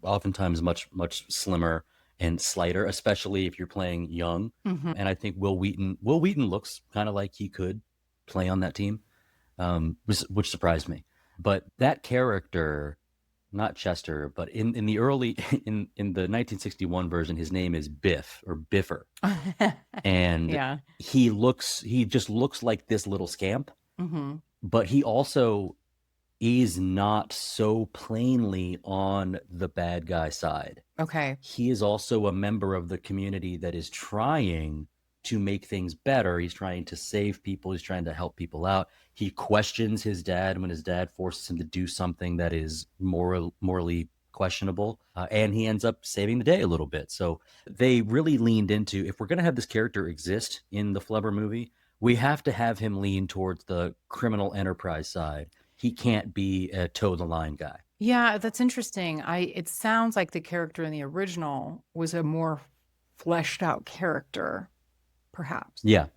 oftentimes much slimmer and slighter, especially if you're playing young. Mm-hmm. And I think Will Wheaton looks kind of like he could play on that team, which surprised me. But that character, not Chester, but in the early in the 1961 version, his name is Biff or Biffer, and he just looks like this little scamp. Mm-hmm. But he also is not so plainly on the bad guy side. Okay. He is also a member of the community that is trying to make things better. He's trying to save people. He's trying to help people out. He questions his dad when his dad forces him to do something that is morally questionable. And he ends up saving the day a little bit. So they really leaned into, if we're going to have this character exist in the Flubber movie, we have to have him lean towards the criminal enterprise side. He can't be a toe the line guy. Yeah, that's interesting. It sounds like the character in the original was a more fleshed out character, perhaps. Yeah.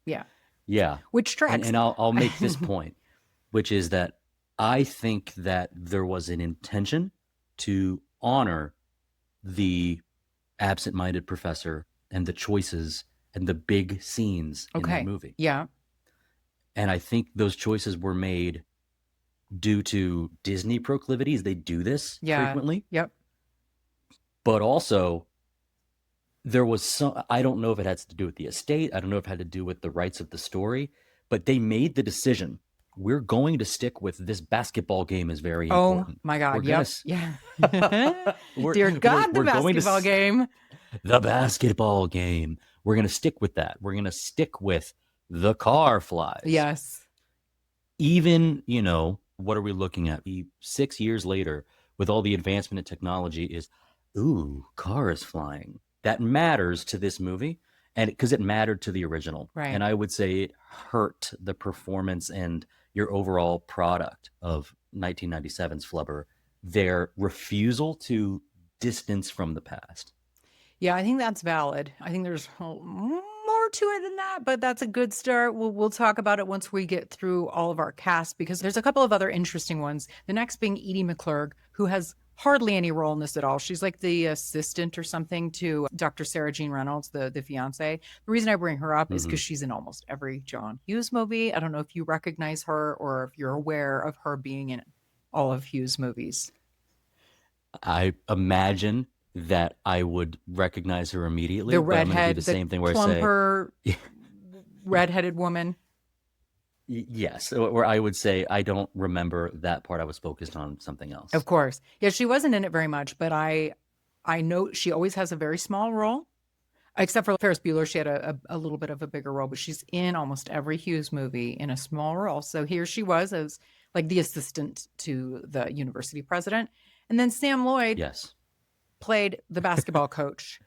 Yeah. Yeah. Which tracks. And I'll make this point, which is that I think that there was an intention to honor the absent-minded professor and the choices and the big scenes in that movie. Yeah. And I think those choices were made due to Disney proclivities. They do this frequently. Yep. But also, there was some, I don't know if it has to do with the estate. I don't know if it had to do with the rights of the story, but they made the decision. We're going to stick with this basketball game is very Oh important. my God. We're Yep. gonna, Yeah. we're, Dear God, the we're going to basketball game. the basketball game. We're going to stick with that. We're going to stick with the car flies. Yes. Even, what are we looking at? 6 years later, with all the advancement in technology, is, ooh, car is flying. That matters to this movie, and because it mattered to the original. Right. And I would say it hurt the performance and your overall product of 1997's Flubber, their refusal to distance from the past. Yeah, I think that's valid. I think there's more to it than that, but that's a good start. We'll talk about it once we get through all of our cast, because there's a couple of other interesting ones. The next being Edie McClurg, who has hardly any role in this at all. She's like the assistant or something to Dr. Sarah Jean Reynolds, the fiance. The reason I bring her up is because she's in almost every John Hughes movie. I don't know if you recognize her or if you're aware of her being in all of Hughes' movies. I imagine that I would recognize her immediately. The but I'm gonna redhead, do the same thing where plumper, I say, redheaded woman. yes, or I would say I don't remember that part. I was focused on something else. Of course. Yeah, she wasn't in it very much, but I know she always has a very small role. Except for Ferris Bueller, she had a little bit of a bigger role, but she's in almost every Hughes movie in a small role. So here she was as like the assistant to the university president. And then Sam Lloyd Yes. played the basketball coach.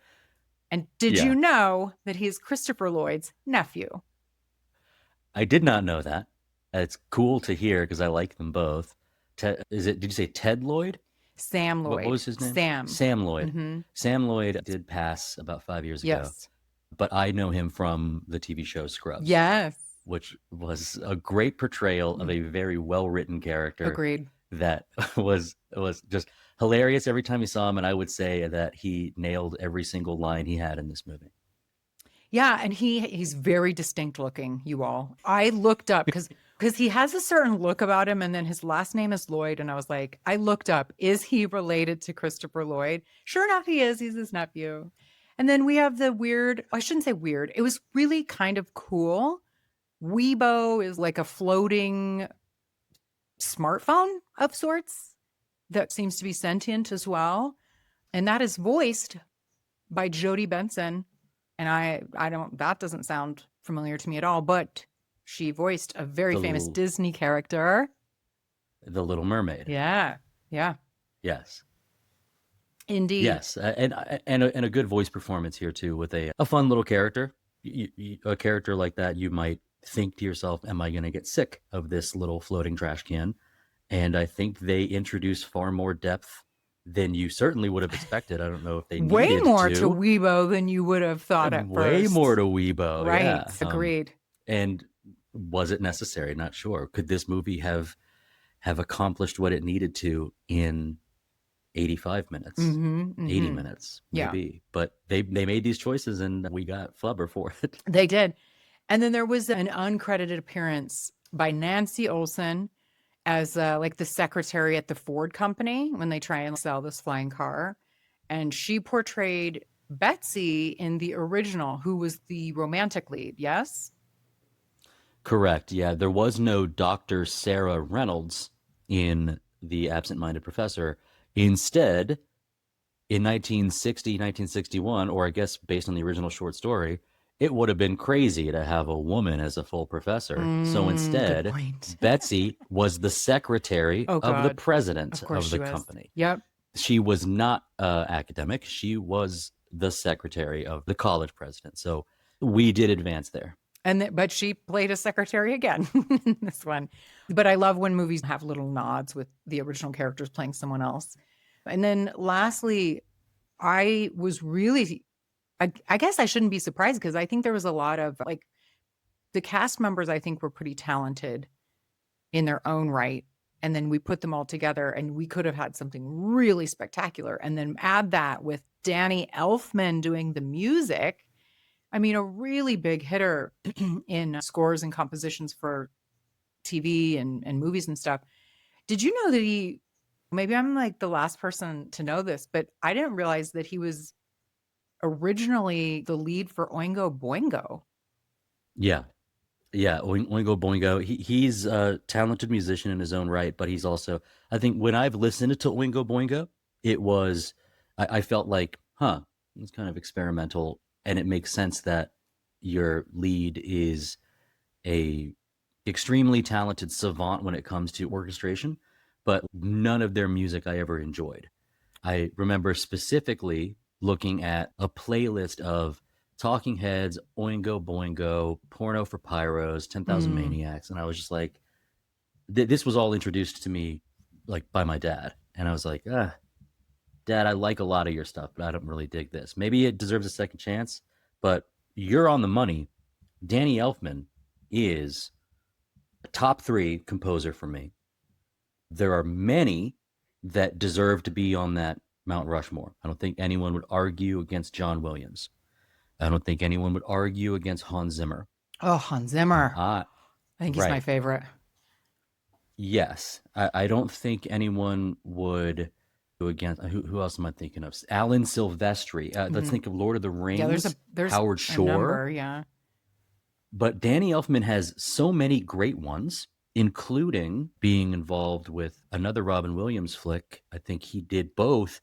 And did Yeah. you know that he's Christopher Lloyd's nephew? I did not know that. It's cool to hear because I like them both. Did you say Ted Lloyd? Sam Lloyd. What was his name? Sam. Sam Lloyd. Mhm. Sam Lloyd did pass about 5 years ago. Yes. But I know him from the TV show Scrubs. Yes. Which was a great portrayal of a very well-written character. Agreed. That was just hilarious every time you saw him, and I would say that he nailed every single line he had in this movie. Yeah, and he's very distinct looking, you all. I looked up because he has a certain look about him, and then his last name is Lloyd, and I was like, I looked up, is he related to Christopher Lloyd? Sure enough, he is. He's his nephew. And then we have the weird, I shouldn't say weird, it was really kind of cool. Weibo is like a floating smartphone of sorts that seems to be sentient as well. And that is voiced by Jodie Benson. And I don't, that doesn't sound familiar to me at all, but she voiced a very famous Disney character. The Little Mermaid. Yeah. Yeah. Yes. Indeed. Yes. And a good voice performance here too, with a fun little character. A character like that, you might think to yourself, am I going to get sick of this little floating trash can? And I think they introduce far more depth than you certainly would have expected. I don't know if they needed way more to. to Weibo than you would have thought at Way first. more to Weibo. Right. Yeah. Agreed. And was it necessary? Not sure. Could this movie have accomplished what it needed to in 85 minutes, 80 minutes, maybe? Yeah. But they made these choices, and we got Flubber for it. They did. And then there was an uncredited appearance by Nancy Olson as like the secretary at the Ford company when they try and sell this flying car. And she portrayed Betsy in the original, who was the romantic lead. Yes? Correct. Yeah. There was no Dr. Sarah Reynolds in The Absent-Minded Professor. Instead, in 1961, or I guess based on the original short story, it would have been crazy to have a woman as a full professor. So instead, Betsy was the secretary of the president of the company. Yep. She was not academic. She was the secretary of the college president. So we did advance there. But she played a secretary again in this one. But I love when movies have little nods with the original characters playing someone else. And then lastly, I was really, I guess I shouldn't be surprised because I think there was a lot of like the cast members, I think were pretty talented in their own right. And then we put them all together and we could have had something really spectacular. And then add that with Danny Elfman doing the music. I mean, a really big hitter in scores and compositions for TV and movies and stuff. Did you know that he Maybe I'm like the last person to know this, but I didn't realize that he was originally the lead for Oingo Boingo. Yeah. Yeah, Oingo Boingo. He's a talented musician in his own right, but he's also, I think when I've listened to Oingo Boingo, it was, I felt like, it's kind of experimental, and it makes sense that your lead is a extremely talented savant when it comes to orchestration, but none of their music I ever enjoyed. I remember specifically looking at a playlist of Talking Heads, Oingo Boingo, Porno for Pyros, 10,000 Maniacs, and I was just like, this was all introduced to me like by my dad, and I was like, Dad, I like a lot of your stuff, but I don't really dig this. Maybe it deserves a second chance, but you're on the money. Danny Elfman is a top 3 composer for me. There are many that deserve to be on that Mount Rushmore. I don't think anyone would argue against John Williams. I don't think anyone would argue against Hans Zimmer. Oh, Hans Zimmer. I think he's my favorite. Yes. I don't think anyone would go against, who else am I thinking of? Alan Silvestri. Let's think of Lord of the Rings. Yeah, there's Howard Shore. Number, yeah. But Danny Elfman has so many great ones, including being involved with another Robin Williams flick. I think he did both.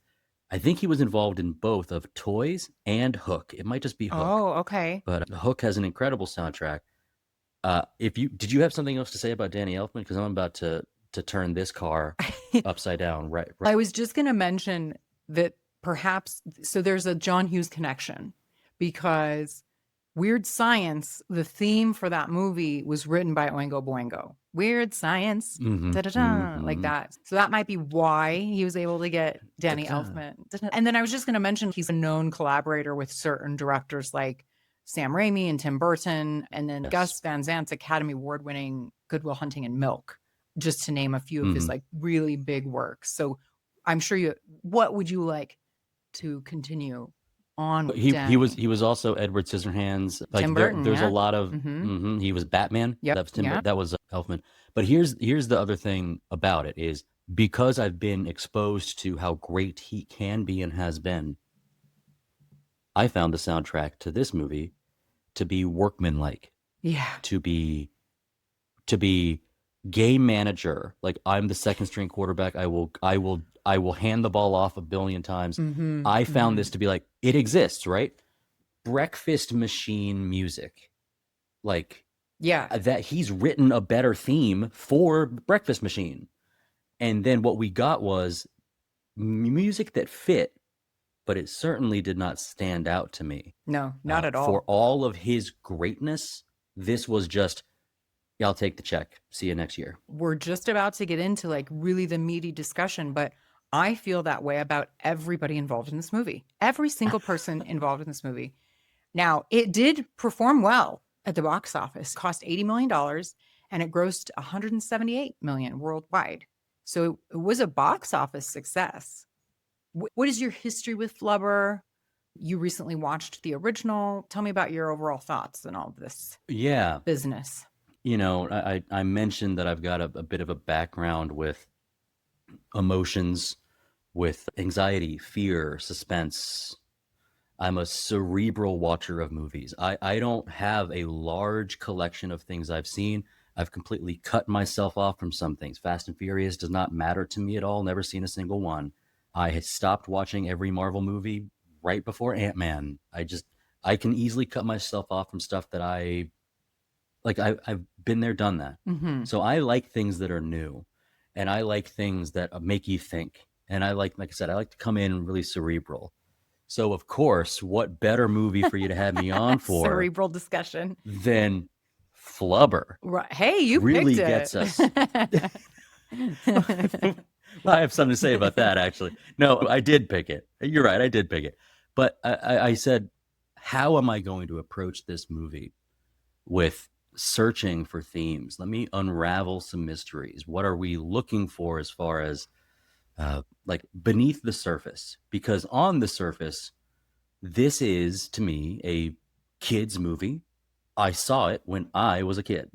I think he was involved in both of Toys and Hook. It might just be Hook. Oh, okay. But Hook has an incredible soundtrack. Did you have something else to say about Danny Elfman? Because I'm about to turn this car upside down. Right. I was just going to mention that perhaps, so there's a John Hughes connection, because Weird Science, the theme for that movie was written by Oingo Boingo. Weird Science, like that. So that might be why he was able to get Danny Elfman. And then I was just going to mention he's a known collaborator with certain directors like Sam Raimi and Tim Burton, and then Gus Van Sant's Academy Award-winning Good Will Hunting and Milk, just to name a few of his like really big works. So I'm sure what would you like to continue on? He was also Edward Scissorhands. Like Tim Burton, there's a lot of he was Batman. Yep. That was Tim Burton. That was Elfman. But here's the other thing about it is, because I've been exposed to how great he can be and has been, I found the soundtrack to this movie to be workmanlike. Yeah. To be game manager. Like, I'm the second string quarterback. I will hand the ball off a billion times. I found this to be like, it exists, right? Breakfast machine music. Like, yeah, that he's written a better theme for Breakfast Machine. And then what we got was music that fit, but it certainly did not stand out to me. No, not at all. For all of his greatness, this was just, yeah, I'll take the check. See you next year. We're just about to get into like really the meaty discussion, but I feel that way about everybody involved in this movie. Every single person involved in this movie. Now, it did perform well at the box office. It cost $80 million and it grossed $178 million worldwide. So it was a box office success. What is your history with Flubber? You recently watched the original. Tell me about your overall thoughts on all of this business. You know, I mentioned that I've got a bit of a background with emotions, with anxiety, fear, suspense. I'm a cerebral watcher of movies. I don't have a large collection of things I've seen. I've completely cut myself off from some things. Fast and Furious does not matter to me at all. Never seen a single one. I had stopped watching every Marvel movie right before Ant-Man. I can easily cut myself off from stuff that I've been there, done that. So I like things that are new, and I like things that make you think. And I like I said, I like to come in really cerebral. So of course, what better movie for you to have me on for cerebral discussion than Flubber? Right. Hey, you really picked gets it. us. I have something to say about that, actually. No, I did pick it. You're right, I did pick it. But I said, how am I going to approach this movie with searching for themes? Let me unravel some mysteries. What are we looking for as far as like beneath the surface? Because on the surface, this is, to me, a kid's movie. I saw it when I was a kid.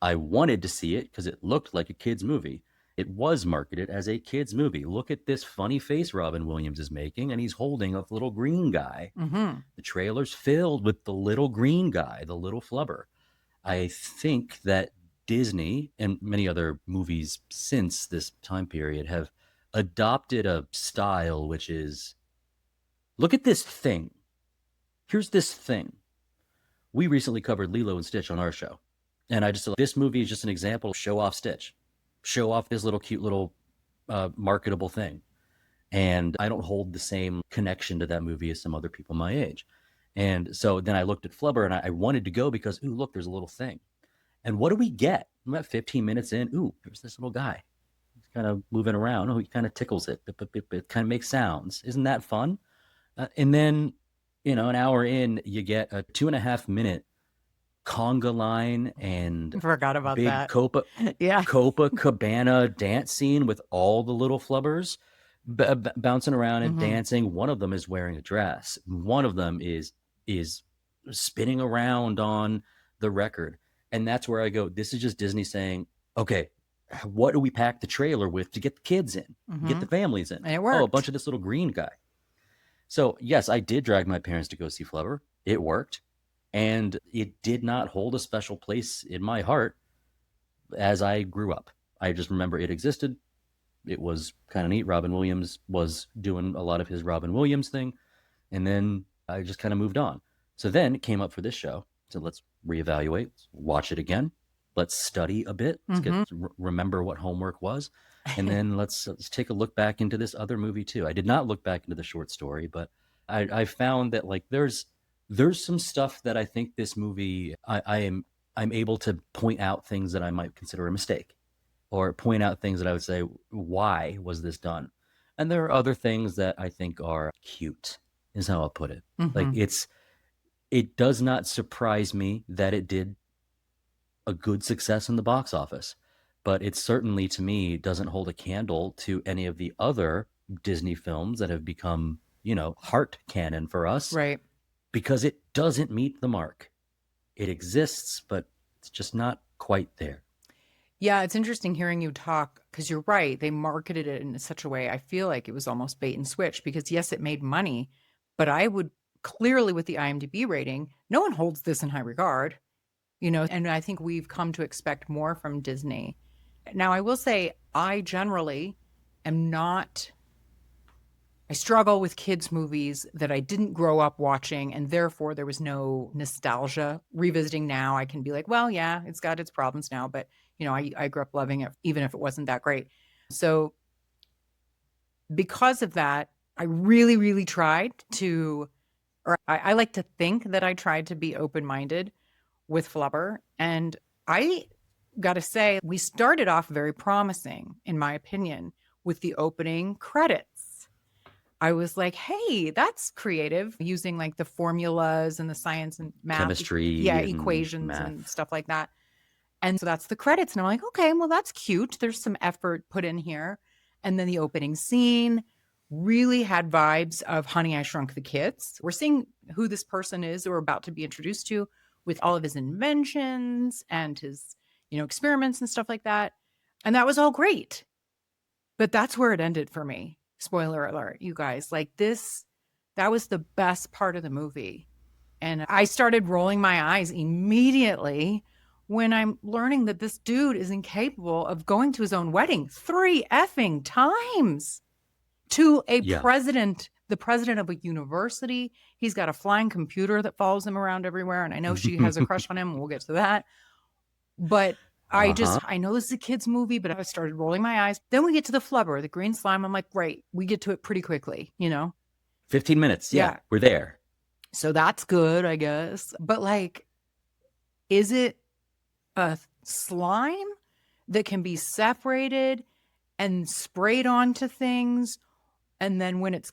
I wanted to see it because it looked like a kid's movie. It was marketed as a kid's movie. Look at this funny face Robin Williams is making, and he's holding a little green guy. Mm-hmm. The trailer's filled with the little green guy, the little flubber. I think that Disney and many other movies since this time period have adopted a style which is, look at this thing. Here's this thing. We recently covered Lilo and Stitch on our show. And I just, this movie is just an example of show off Stitch. Show off this little cute little marketable thing. And I don't hold the same connection to that movie as some other people my age. And so then I looked at Flubber and I wanted to go because, ooh, look, there's a little thing. And what do we get? I'm about 15 minutes in. Ooh, there's this little guy. He's kind of moving around. Oh, he kind of tickles it. It kind of makes sounds. Isn't that fun? And then, an hour in, you get a 2.5-minute conga line and Forgot about big that. Yeah. Copacabana dance scene with all the little flubbers bouncing around and dancing. One of them is wearing a dress. One of them is spinning around on the record. And that's where I go, this is just Disney saying, okay, what do we pack the trailer with to get the kids in, get the families in? And it worked. Oh, a bunch of this little green guy. So yes, I did drag my parents to go see Flubber. It worked. And it did not hold a special place in my heart as I grew up. I just remember it existed. It was kind of neat. Robin Williams was doing a lot of his Robin Williams thing. And then I just kind of moved on. So then it came up for this show. So let's reevaluate, watch it again. Let's study a bit. Let's remember what homework was. And then let's take a look back into this other movie too. I did not look back into the short story, but I found that like there's some stuff that I think this movie, I'm able to point out things that I might consider a mistake, or point out things that I would say, why was this done? And there are other things that I think are cute, is how I'll put it. Like it does not surprise me that it did a good success in the box office, but it certainly to me doesn't hold a candle to any of the other Disney films that have become, heart canon for us. Right. Because it doesn't meet the mark. It exists, but it's just not quite there. Yeah, it's interesting hearing you talk because you're right. They marketed it in such a way. I feel like it was almost bait and switch because yes, it made money, but I would clearly with the IMDb rating, no one holds this in high regard, and I think we've come to expect more from Disney. Now, I will say I generally am not, I struggle with kids' movies that I didn't grow up watching, and therefore there was no nostalgia. Revisiting now, I can be like, well, yeah, it's got its problems now, but I grew up loving it, even if it wasn't that great. So because of that, I really, really tried to, or I like to think that I tried to be open-minded with Flubber. And I got to say, we started off very promising, in my opinion, with the opening credits. I was like, hey, that's creative, using like the formulas and the science and math. Chemistry. Equations math. and stuff like that. And so that's the credits. And I'm like, okay, well, that's cute. There's some effort put in here. And then the opening scene really had vibes of Honey, I Shrunk the Kids. We're seeing who this person is that we're about to be introduced to with all of his inventions and his, experiments and stuff like that. And that was all great. But that's where it ended for me. Spoiler alert, you guys. Like that was the best part of the movie. And I started rolling my eyes immediately when I'm learning that this dude is incapable of going to his own wedding 3 effing times to a president, the president of a university. He's got a flying computer that follows him around everywhere. And I know she has a crush on him. We'll get to that. But I know this is a kid's movie, but I started rolling my eyes. Then we get to the Flubber, the green slime. I'm like, great. We get to it pretty quickly, 15 minutes. Yeah. We're there. So that's good, I guess. But like, is it a slime that can be separated and sprayed onto things? And then when it's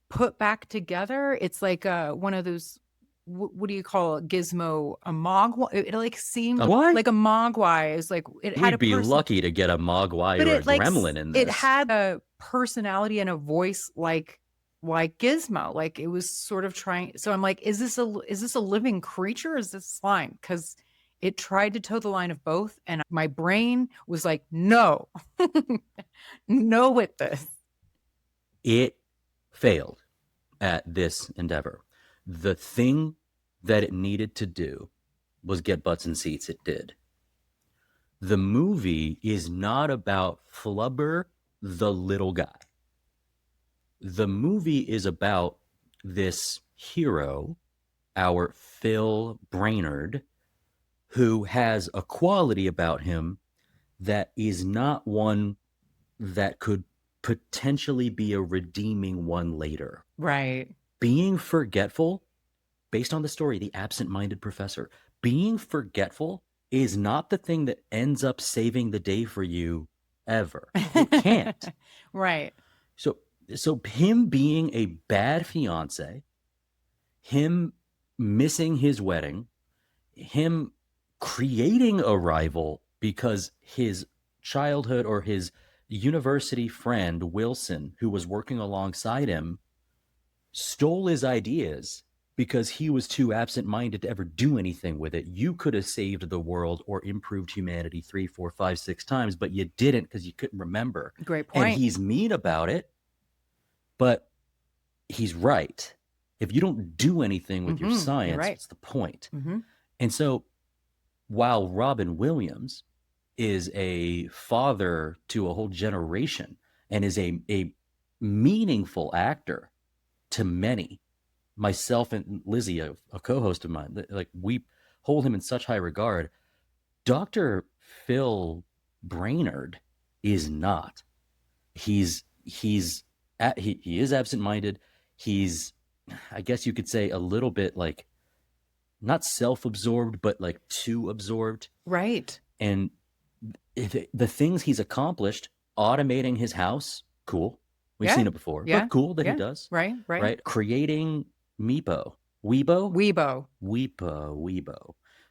put back together, it's like one of those, what do you call it? Gizmo, a mogwai. It like seemed like a mogwai. Is like it had. We'd be lucky to get a mogwai or a gremlin in this. It had a personality and a voice like Gizmo. Like it was sort of trying. So I'm like, is this a living creature? Or is this slime? Because It tried to toe the line of both, and my brain was like, no, no with this. It failed at this endeavor. The thing that it needed to do was get butts in seats. It did. The movie is not about Flubber, the little guy. The movie is about this hero, our Phil Brainerd, who has a quality about him that is not one that could potentially be a redeeming one later. Right. Being forgetful, based on the story, The Absent-Minded Professor, being forgetful is not the thing that ends up saving the day for you ever. It can't. Right. So him being a bad fiance, him missing his wedding, him creating a rival because his childhood or his university friend, Wilson, who was working alongside him, stole his ideas because he was too absent-minded to ever do anything with it. You could have saved the world or improved humanity 3, 4, 5, 6 times, but you didn't because you couldn't remember. Great point. And he's mean about it, but he's right. If you don't do anything with your science, what's the point? And so while Robin Williams is a father to a whole generation and is a meaningful actor to many, myself and Lizzie, a co-host of mine, like we hold him in such high regard. Dr. Phil Brainerd is not. He is absent-minded. He's, I guess you could say, a little bit like not self-absorbed, but like too absorbed. Right. And the things he's accomplished, automating his house, cool. We've seen it before, but cool that he does. Right. Creating Weibo.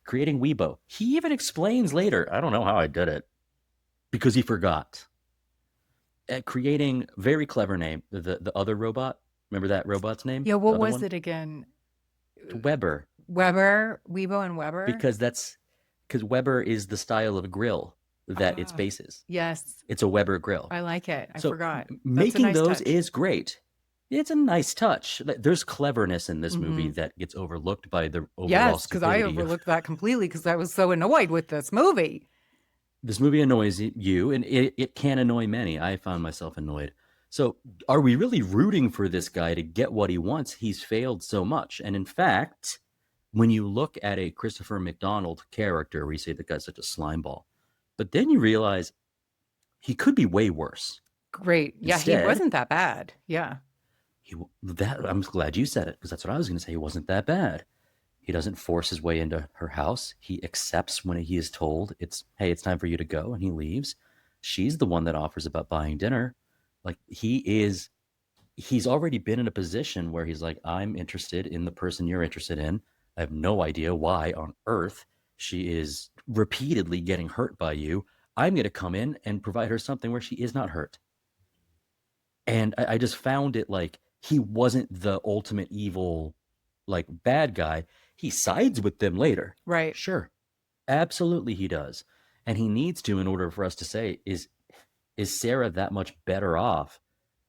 Creating Weibo. He even explains later, I don't know how I did it, because he forgot. Creating, very clever name, the other robot. Remember that robot's name? Yeah, what was it again? Weber. Weibo and Weber? Because Weber is the style of grill that its base is. Yes. It's a Weber grill. I like it. I forgot. Making nice those touch. is great. It's a nice touch. There's cleverness in this movie that gets overlooked by the overall Yes, because I stupidity of- overlooked that completely because I was so annoyed with this movie. This movie annoys you, and it can annoy many. I found myself annoyed. So are we really rooting for this guy to get what he wants? He's failed so much. And in fact, when you look at a Christopher McDonald character, we say the guy's such a slime ball. But then you realize he could be way worse. Great. Yeah, Instead, he wasn't that bad. Yeah. I'm glad you said it, because that's what I was going to say. He wasn't that bad. He doesn't force his way into her house. He accepts when he is told hey, it's time for you to go, and he leaves. She's the one that offers about buying dinner. Like he's already been in a position where he's like, I'm interested in the person you're interested in. I have no idea why on earth she is repeatedly getting hurt by you. I'm going to come in and provide her something where she is not hurt. And I just found it like he wasn't the ultimate evil, like bad guy. He sides with them later. Right. Sure. Absolutely he does. And he needs to in order for us to say, is Sarah that much better off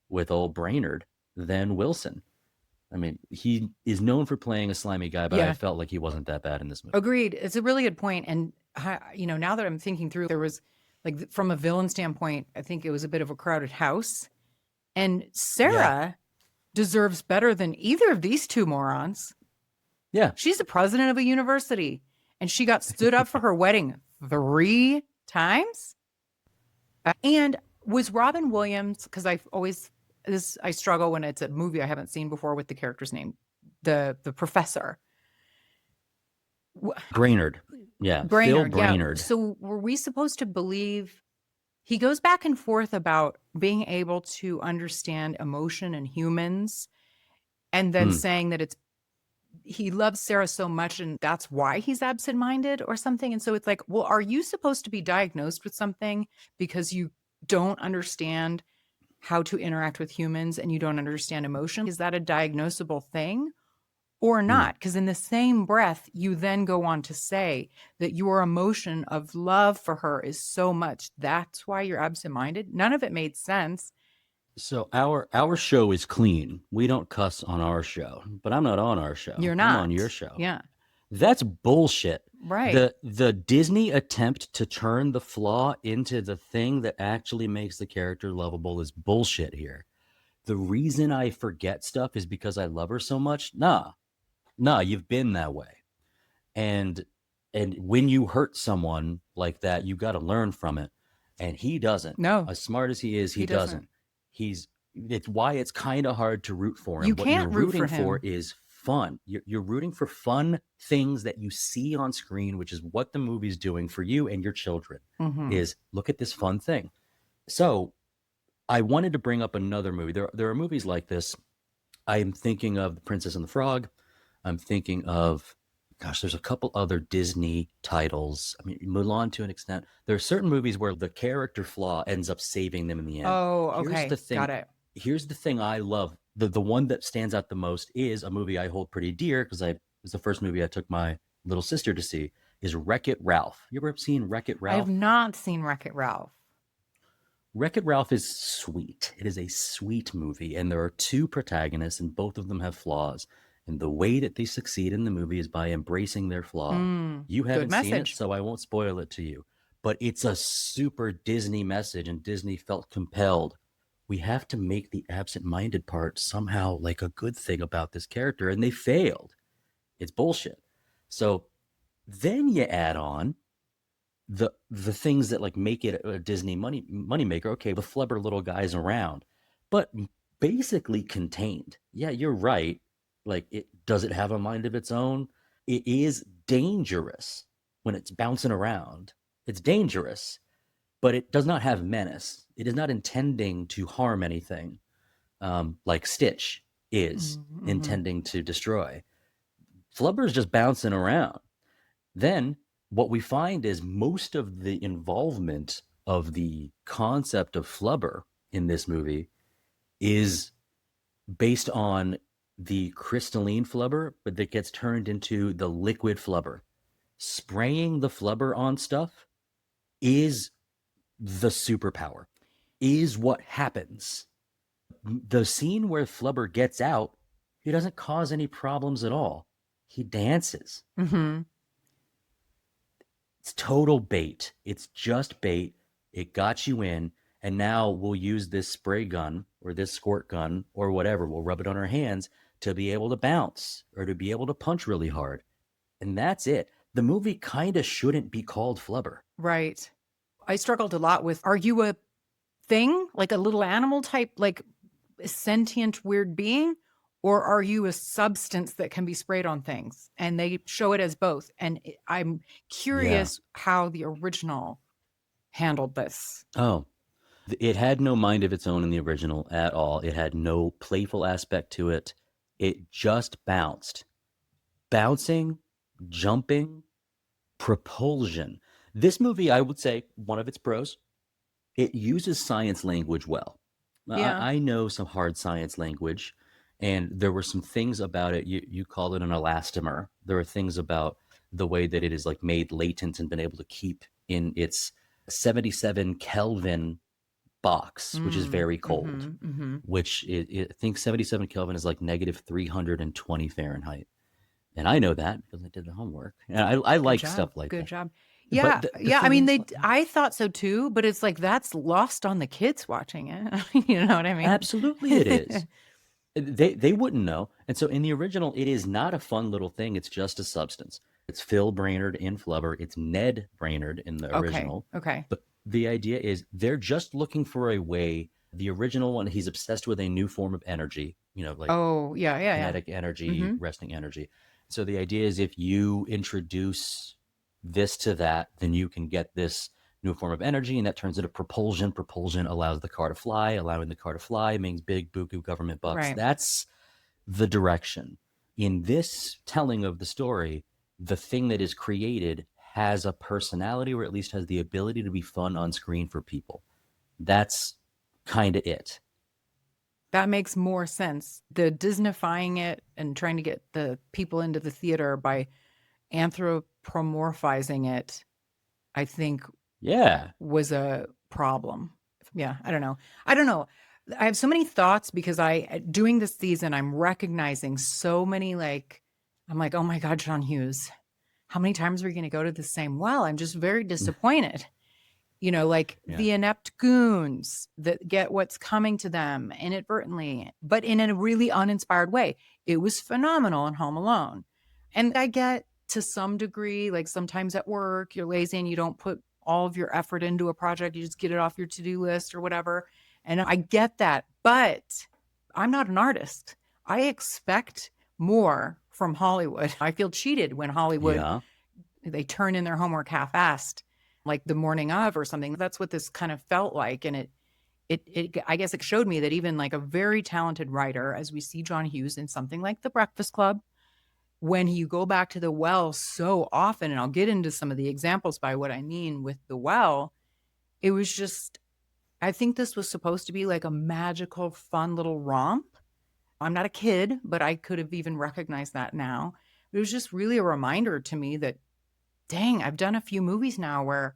with old Brainerd than Wilson? I mean, he is known for playing a slimy guy, but I felt like he wasn't that bad in this movie. Agreed. It's a really good point. And, now that I'm thinking through, there was, like, from a villain standpoint, I think it was a bit of a crowded house. And Sarah deserves better than either of these two morons. Yeah. She's the president of a university, and she got stood up for her wedding 3 times. And was Robin Williams, because I struggle when it's a movie I haven't seen before with the character's name, the professor. Brainerd. Yeah. Brainerd, Phil Brainerd. Yeah. So were we supposed to believe he goes back and forth about being able to understand emotion in humans and then saying that he loves Sarah so much and that's why he's absent-minded or something. And so it's like, well, are you supposed to be diagnosed with something because you don't understand how to interact with humans and you don't understand emotion? Is that a diagnosable thing? or not, because in the same breath, you then go on to say that your emotion of love for her is so much. That's why you're absent-minded. None of it made sense. So our show is clean. We don't cuss on our show, but I'm not on our show. You're I'm not on your show. Yeah. That's bullshit. Right. The Disney attempt to turn the flaw into the thing that actually makes the character lovable is bullshit here. The reason I forget stuff is because I love her so much. Nah, you've been that way. And when you hurt someone like that, you got to learn from it. And he doesn't. No. As smart as he is, he doesn't. It's why it's kind of hard to root for him. You What can't you're root for rooting for him. is fun. You're rooting for fun things that you see on screen, which is what the movie's doing for you and your children. Is look at this fun thing. So I wanted to bring up another movie. There are movies like this. I'm thinking of The Princess and the Frog. I'm thinking of, gosh, there's a couple other Disney titles. I mean, Mulan to an extent. There are certain movies where the character flaw ends up saving them in the end. Oh, okay. Here's the thing. Got it. Here's the thing I love. The one that stands out the most is a movie I hold pretty dear because it was the first movie I took my little sister to see, is Wreck-It Ralph. You ever seen Wreck-It I Ralph? have not seen Wreck-It Ralph. Wreck-It Ralph is sweet. It is a sweet movie, and there are two protagonists, and both of them have flaws. And the way that they succeed in the movie is by embracing their flaw. You haven't seen it, so I won't spoil it to you. But it's a super Disney message, and Disney felt compelled. We have to make the absent-minded part somehow like a good thing about this character, and they failed. It's bullshit. So then you add on the things that like make it a Disney money maker. Okay, the Flubber little guy's around, but basically contained. Yeah, you're right. Like, does it have a mind of its own? It is dangerous when it's bouncing around. It's dangerous, but it does not have menace. It is not intending to harm anything, like Stitch is intending to destroy. Flubber is just bouncing around. Then what we find is most of the involvement of the concept of Flubber in this movie is based on the crystalline Flubber, but that gets turned into the liquid Flubber. Spraying the Flubber on stuff is the superpower, is what happens. The scene where Flubber gets out, he doesn't cause any problems at all. He dances. It's total bait. It's just bait. It got you in, and now we'll use this spray gun or this squirt gun or whatever. We'll rub it on our hands to be able to bounce or to be able to punch really hard. And that's it. The movie kind of shouldn't be called Flubber. Right. I struggled a lot with, are you a thing, like a little animal type, like a sentient weird being? Or are you a substance that can be sprayed on things? And they show it as both. And I'm curious how the original handled this. Oh, it had no mind of its own in the original at all. It had no playful aspect to it. It just bounced. Bouncing, jumping, propulsion. This movie, I would say, one of its pros, it uses science language well. Yeah. I know some hard science language, and there were some things about it. You call it an elastomer. There are things about the way that it is like made latent and been able to keep in its 77 Kelvin box, which is very cold, which I think 77 Kelvin is like negative 320 Fahrenheit. And I know that because I did the homework. And I like stuff like that. Good job. Yeah. Yeah. I mean, I thought so too, but it's like that's lost on the kids watching it. You know what I mean? Absolutely it is. They wouldn't know. And so in the original, it is not a fun little thing. It's just a substance. It's Phil Brainerd in Flubber. It's Ned Brainerd in the original. Okay. But the idea is they're just looking for a way. The original one, he's obsessed with a new form of energy, like kinetic energy, resting energy. So the idea is if you introduce this to that, then you can get this new form of energy, and that turns into propulsion. Propulsion allows the car to fly. Allowing the car to fly means big buku government bucks. Right. That's the direction. In this telling of the story, the thing that is created has a personality, or at least has the ability to be fun on screen for people. That's kind of it. That makes more sense. The Disneyfying it and trying to get the people into the theater by anthropomorphizing it, I think Yeah. was a problem. Yeah, I don't know. I have so many thoughts because doing this season, I'm recognizing so many I'm like, oh my God, John Hughes, how many times are we going to go to the same well? I'm just very disappointed. The inept goons that get what's coming to them inadvertently, but in a really uninspired way. It was phenomenal in Home Alone. And I get to some degree, like sometimes at work, you're lazy and you don't put all of your effort into a project. You just get it off your to-do list or whatever. And I get that, but I'm not an artist. I expect more from Hollywood. I feel cheated when Hollywood, they turn in their homework half-assed, like the morning of or something. That's what this kind of felt like. And it I guess it showed me that even like a very talented writer, as we see John Hughes in something like The Breakfast Club, when you go back to the well so often, and I'll get into some of the examples by what I mean with the well, it was just, I think this was supposed to be like a magical, fun little romp. I'm not a kid, but I could have even recognized that now. It was just really a reminder to me that, dang, I've done a few movies now where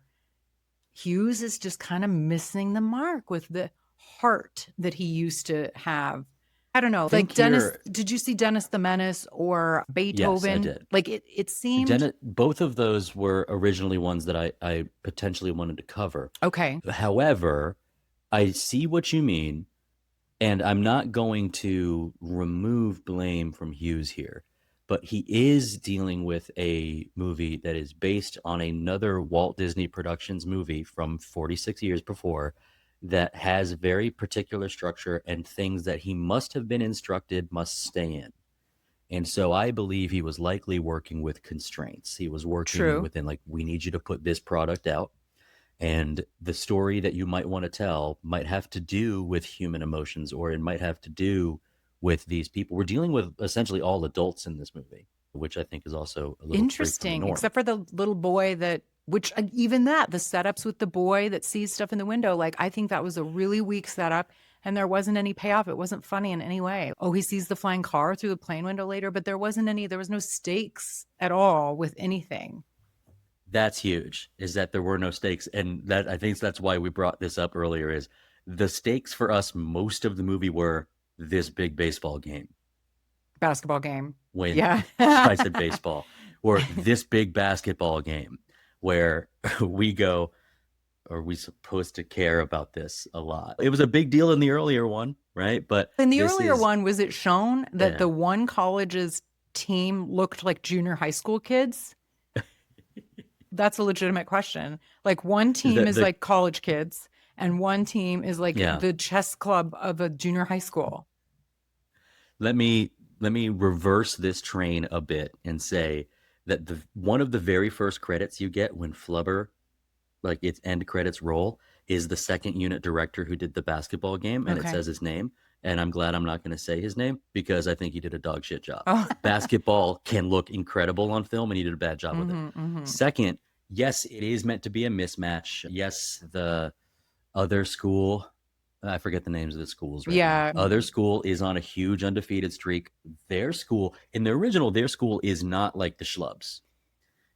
Hughes is just kind of missing the mark with the heart that he used to have. I don't know. Like Dennis, did you see Dennis the Menace or Beethoven? Yes, I did. Like it seemed. Both of those were originally ones that I potentially wanted to cover. Okay. However, I see what you mean, and I'm not going to remove blame from Hughes here, but he is dealing with a movie that is based on another Walt Disney Productions movie from 46 years before that has very particular structure and things that he must have been instructed must stay in. And so I believe he was likely working with constraints. He was working within, like, we need you to put this product out. And the story that you might want to tell might have to do with human emotions, or it might have to do with these people. We're dealing with essentially all adults in this movie, which I think is also a little interesting, except for the little boy that, which even that, the setups with the boy that sees stuff in the window, like I think that was a really weak setup and there wasn't any payoff. It wasn't funny in any way. Oh, he sees the flying car through the plane window later, but there was no stakes at all with anything. That's huge, is that there were no stakes. And that, I think that's why we brought this up earlier, is the stakes for us, most of the movie were this big baseball game. Basketball game. I said baseball. Or this big basketball game where we go, are we supposed to care about this a lot? It was a big deal in the earlier one, right? But in the earlier one, was it shown that the one college's team looked like junior high school kids? That's a legitimate question. Like one team is like college kids and one team is like the chess club of a junior high school. Let me reverse this train a bit and say that one of the very first credits you get when Flubber, like its end credits roll, is the second unit director who did the basketball game, and it says his name. And I'm glad I'm not going to say his name because I think he did a dog shit job. Basketball can look incredible on film, and he did a bad job with it. Second, yes, it is meant to be a mismatch. Yes, the other school, I forget the names of the schools right now. Other school is on a huge undefeated streak. Their school, in the original, their school is not like the schlubs.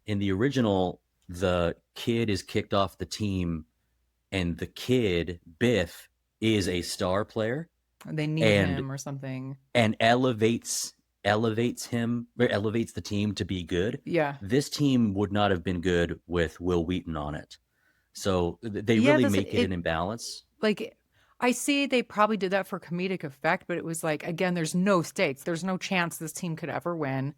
In the original, the kid is kicked off the team, and the kid, Biff, is a star player. They need him or something. And elevates him, or elevates the team to be good. Yeah. This team would not have been good with Will Wheaton on it. So they really make it an imbalance. Like, I see they probably did that for comedic effect, but it was like, again, there's no stakes. There's no chance this team could ever win.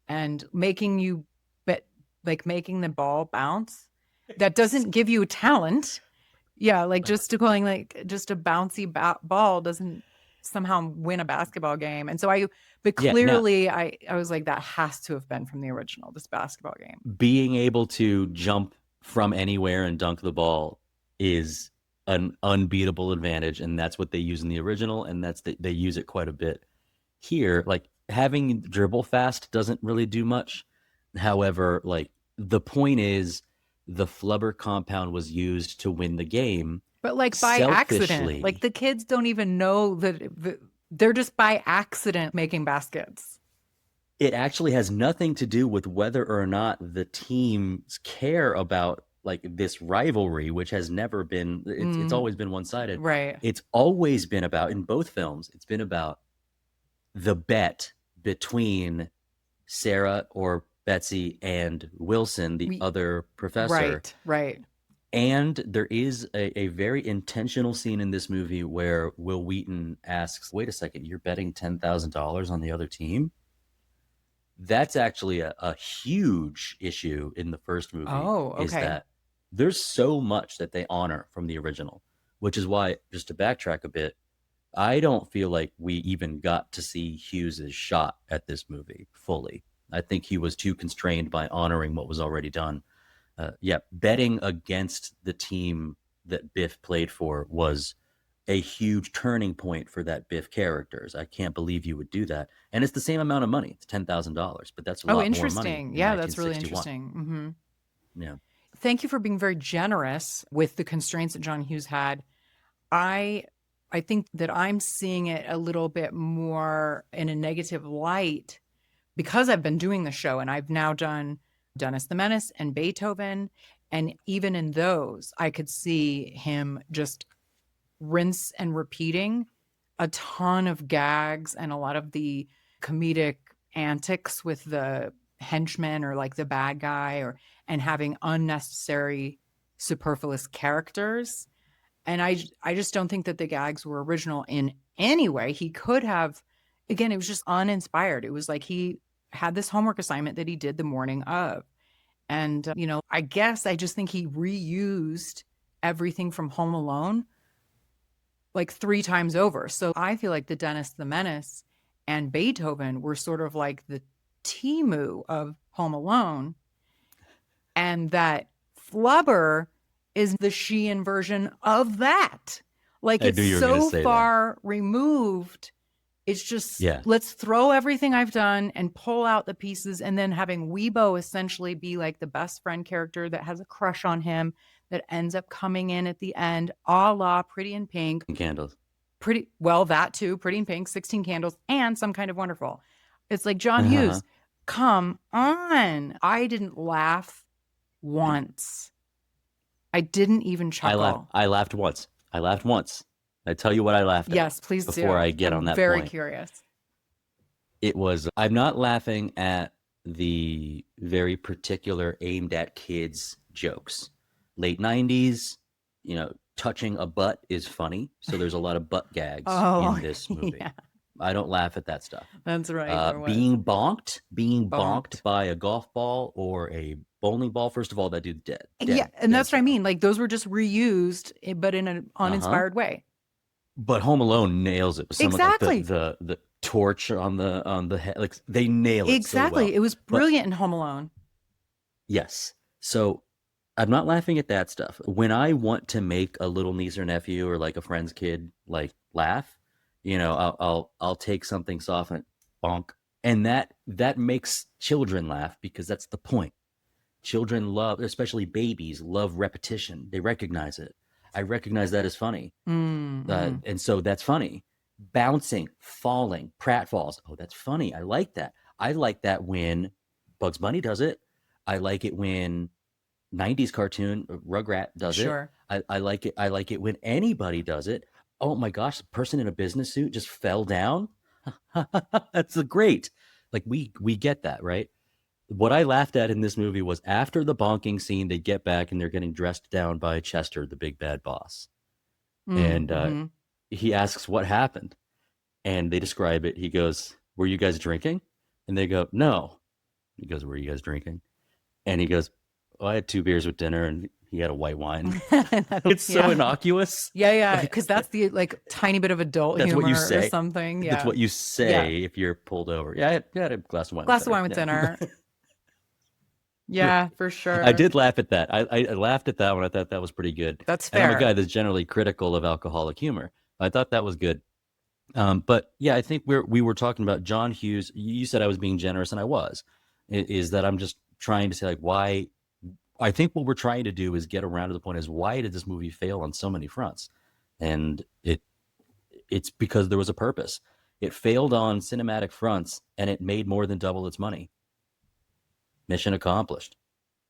And making the ball bounce, that doesn't give you talent. Yeah, like just a bouncy ball doesn't somehow win a basketball game. And so I was like, that has to have been from the original, this basketball game. Being able to jump from anywhere and dunk the ball is an unbeatable advantage, and that's what they use in the original, and they use it quite a bit here. Like, having dribble fast doesn't really do much. However, like, the point is, the Flubber compound was used to win the game, But like by accident, selfishly. like the kids don't even know that they're just by accident making baskets. It actually has nothing to do with whether or not the teams care about like this rivalry, which has never been, it's always been one-sided. Right. It's always been about, in both films, it's been about the bet between Sarah or Betsy and Wilson, the other professor. Right. And there is a very intentional scene in this movie where Will Wheaton asks, wait a second, you're betting $10,000 on the other team? That's actually a huge issue in the first movie. Oh, okay. Is that there's so much that they honor from the original, which is why, just to backtrack a bit, I don't feel like we even got to see Hughes's shot at this movie fully. I think he was too constrained by honoring what was already done. Betting against the team that Biff played for was a huge turning point for that Biff characters. I can't believe you would do that. And it's the same amount of money. It's $10,000, but that's a lot more money. Interesting. Yeah, that's really interesting. Mm-hmm. Yeah. Thank you for being very generous with the constraints that John Hughes had. I think that I'm seeing it a little bit more in a negative light because I've been doing the show and I've now done Dennis the Menace and Beethoven. And even in those, I could see him just rinse and repeating a ton of gags and a lot of the comedic antics with the henchman or like the bad guy and having unnecessary superfluous characters. And I just don't think that the gags were original in any way. He could have, again, it was just uninspired. It was like he had this homework assignment that he did the morning of. And, I guess I just think he reused everything from Home Alone like 3 times over. So I feel like the Dennis the Menace and Beethoven were sort of like the Timu of Home Alone. And that Flubber is the Sheehan version of that. Like it's so far removed. It's just, let's throw everything I've done and pull out the pieces. And then having Weebo essentially be like the best friend character that has a crush on him that ends up coming in at the end, a la Pretty in Pink. Candles. That too. Pretty in Pink, 16 Candles, and Some Kind of Wonderful. It's like, John Hughes, come on. I didn't laugh once. I didn't even chuckle. I laughed once. I tell you what I laughed at. Yes, please do. Before I get on that very point. Curious. It was, I'm not laughing at the very particular aimed at kids jokes. Late 90s, touching a butt is funny. So there's a lot of butt gags in this movie. Yeah. I don't laugh at that stuff. That's right. Being bonked by a golf ball or a bowling ball. First of all, that dude's dead. Yeah, and that's what I mean. Like those were just reused, but in an uninspired way. But Home Alone nails it. Exactly. Like the torch on the head, like they nail it. Exactly. So well. It was brilliant in Home Alone. Yes. So I'm not laughing at that stuff. When I want to make a little niece or nephew or like a friend's kid like laugh, I'll take something soft and bonk, and that makes children laugh because that's the point. Children love, especially babies, love repetition. They recognize it. I recognize that as funny. And so that's funny. Bouncing, falling, pratfalls. Oh, that's funny. I like that. I like that when Bugs Bunny does it. I like it when 90s cartoon Rugrat does it. I like it. I like it when anybody does it. Oh my gosh, the person in a business suit just fell down. That's great. Like we get that, right? What I laughed at in this movie was after the bonking scene, they get back and they're getting dressed down by Chester, the big bad boss. And he asks what happened. And they describe it. He goes, "Were you guys drinking?" And they go, "No." He goes, "Were you guys drinking?" And he goes, "Oh, I had 2 beers with dinner," and he had a white wine. It's so innocuous. Yeah, because that's the like tiny bit of adult that's humor what you say. Or something. Yeah, that's what you say if you're pulled over. Yeah, I had a glass of wine. With dinner. Yeah, for sure. I did laugh at that. I laughed at that one. I thought that was pretty good. That's fair. And I'm a guy that's generally critical of alcoholic humor. I thought that was good. But yeah, I think we were talking about John Hughes. You said I was being generous, and I was. Is that I'm just trying to say like, why I think what we're trying to do is get around to the point is, why did this movie fail on so many fronts? And it's because there was a purpose. It failed on cinematic fronts, and it made more than double its money. Mission accomplished.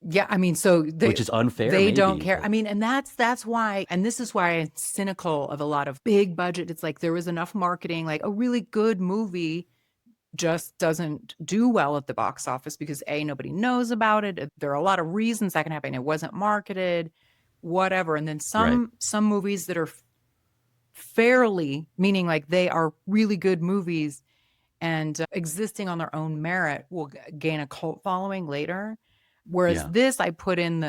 Yeah, I mean, so Which is unfair, they maybe, don't care. but- I mean, and that's why, and this is why I'm cynical of a lot of big budget. It's like there was enough marketing, like a really good movie just doesn't do well at the box office because A, nobody knows about it. There are a lot of reasons that can happen. It wasn't marketed, whatever. And then some movies that are fairly, meaning like they are really good movies and existing on their own merit, will gain a cult following later. Whereas this, I put in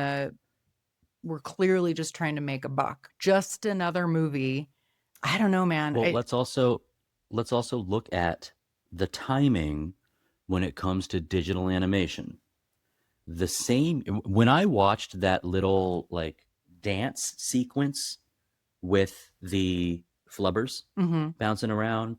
we're clearly just trying to make a buck. Just another movie. I don't know, man. Well, let's also look at the timing when it comes to digital animation. The same, when I watched that little like dance sequence with the flubbers bouncing around,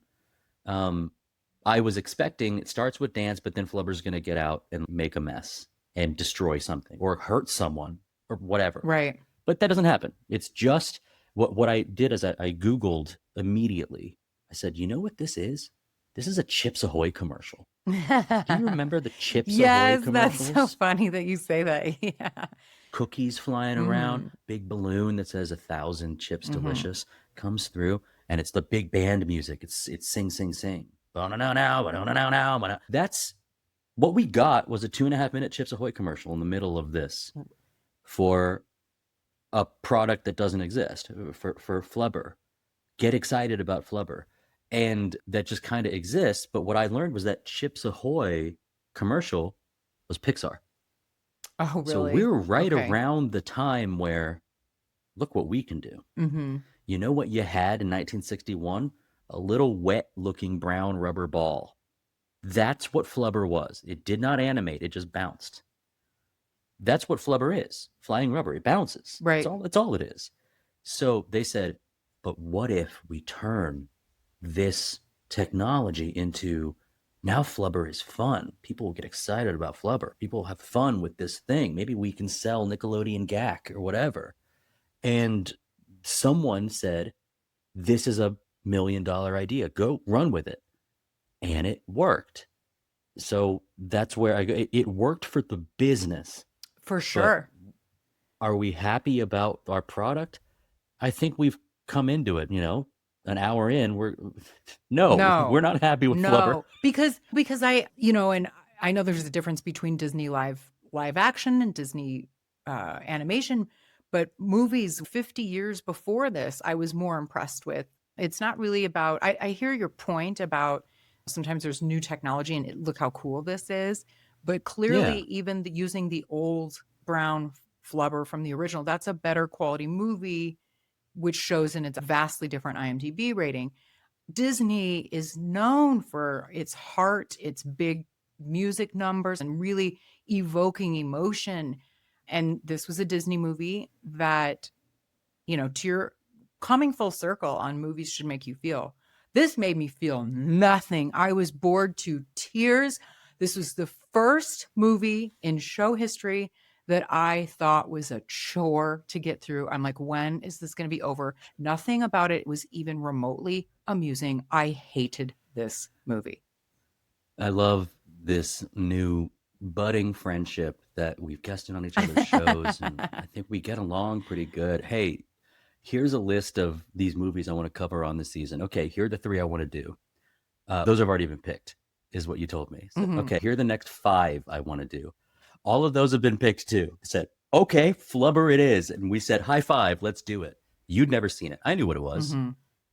I was expecting it starts with dance, but then Flubber's going to get out and make a mess and destroy something or hurt someone or whatever. Right. But that doesn't happen. It's just what I did is I Googled immediately. I said, you know what this is? This is a Chips Ahoy commercial. Do you remember the Chips Ahoy commercials? That's so funny that you say that. Yeah. Cookies flying around, big balloon that says 1,000 chips delicious comes through, and it's the big band music. It's sing, sing, sing. That's what we got, was a 2.5-minute Chips Ahoy commercial in the middle of this for a product that doesn't exist, for Flubber. Get excited about Flubber. And that just kind of exists. But what I learned was that Chips Ahoy commercial was Pixar. Oh, really? So we were right around the time where, look what we can do. You know what you had in 1961? A little wet-looking brown rubber ball. That's what Flubber was. It did not animate. It just bounced. That's what Flubber is. Flying rubber. It bounces. Right. That's all it is. So they said, but what if we turn this technology into, now Flubber is fun. People will get excited about Flubber. People will have fun with this thing. Maybe we can sell Nickelodeon GAC or whatever. And someone said, this is $1 million idea. Go run with it. And it worked. So that's where it worked for the business. For sure. But are we happy about our product? I think we've come into it, an hour in, we're not happy with Flubber. Because and I know there's a difference between Disney live action and Disney animation, but movies 50 years before this, I was more impressed with. It's not really about, I hear your point about sometimes there's new technology and look how cool this is, but clearly even using the old brown Flubber from the original, that's a better quality movie, which shows in its vastly different IMDb rating. Disney is known for its heart, its big music numbers, and really evoking emotion. And this was a Disney movie that, to your coming full circle on movies should make you feel. This made me feel nothing. I was bored to tears. This was the first movie in show history that I thought was a chore to get through. I'm like, when is this going to be over? Nothing about it was even remotely amusing. I hated this movie. I love this new budding friendship that we've guested on each other's shows. And I think we get along pretty good. Hey, here's a list of these movies I want to cover on this season. Okay, here are the 3 I want to do. Those have already been picked, is what you told me. So, okay, here are the next 5 I want to do. All of those have been picked too. I said, okay, Flubber it is. And we said, high five, let's do it. You'd never seen it. I knew what it was.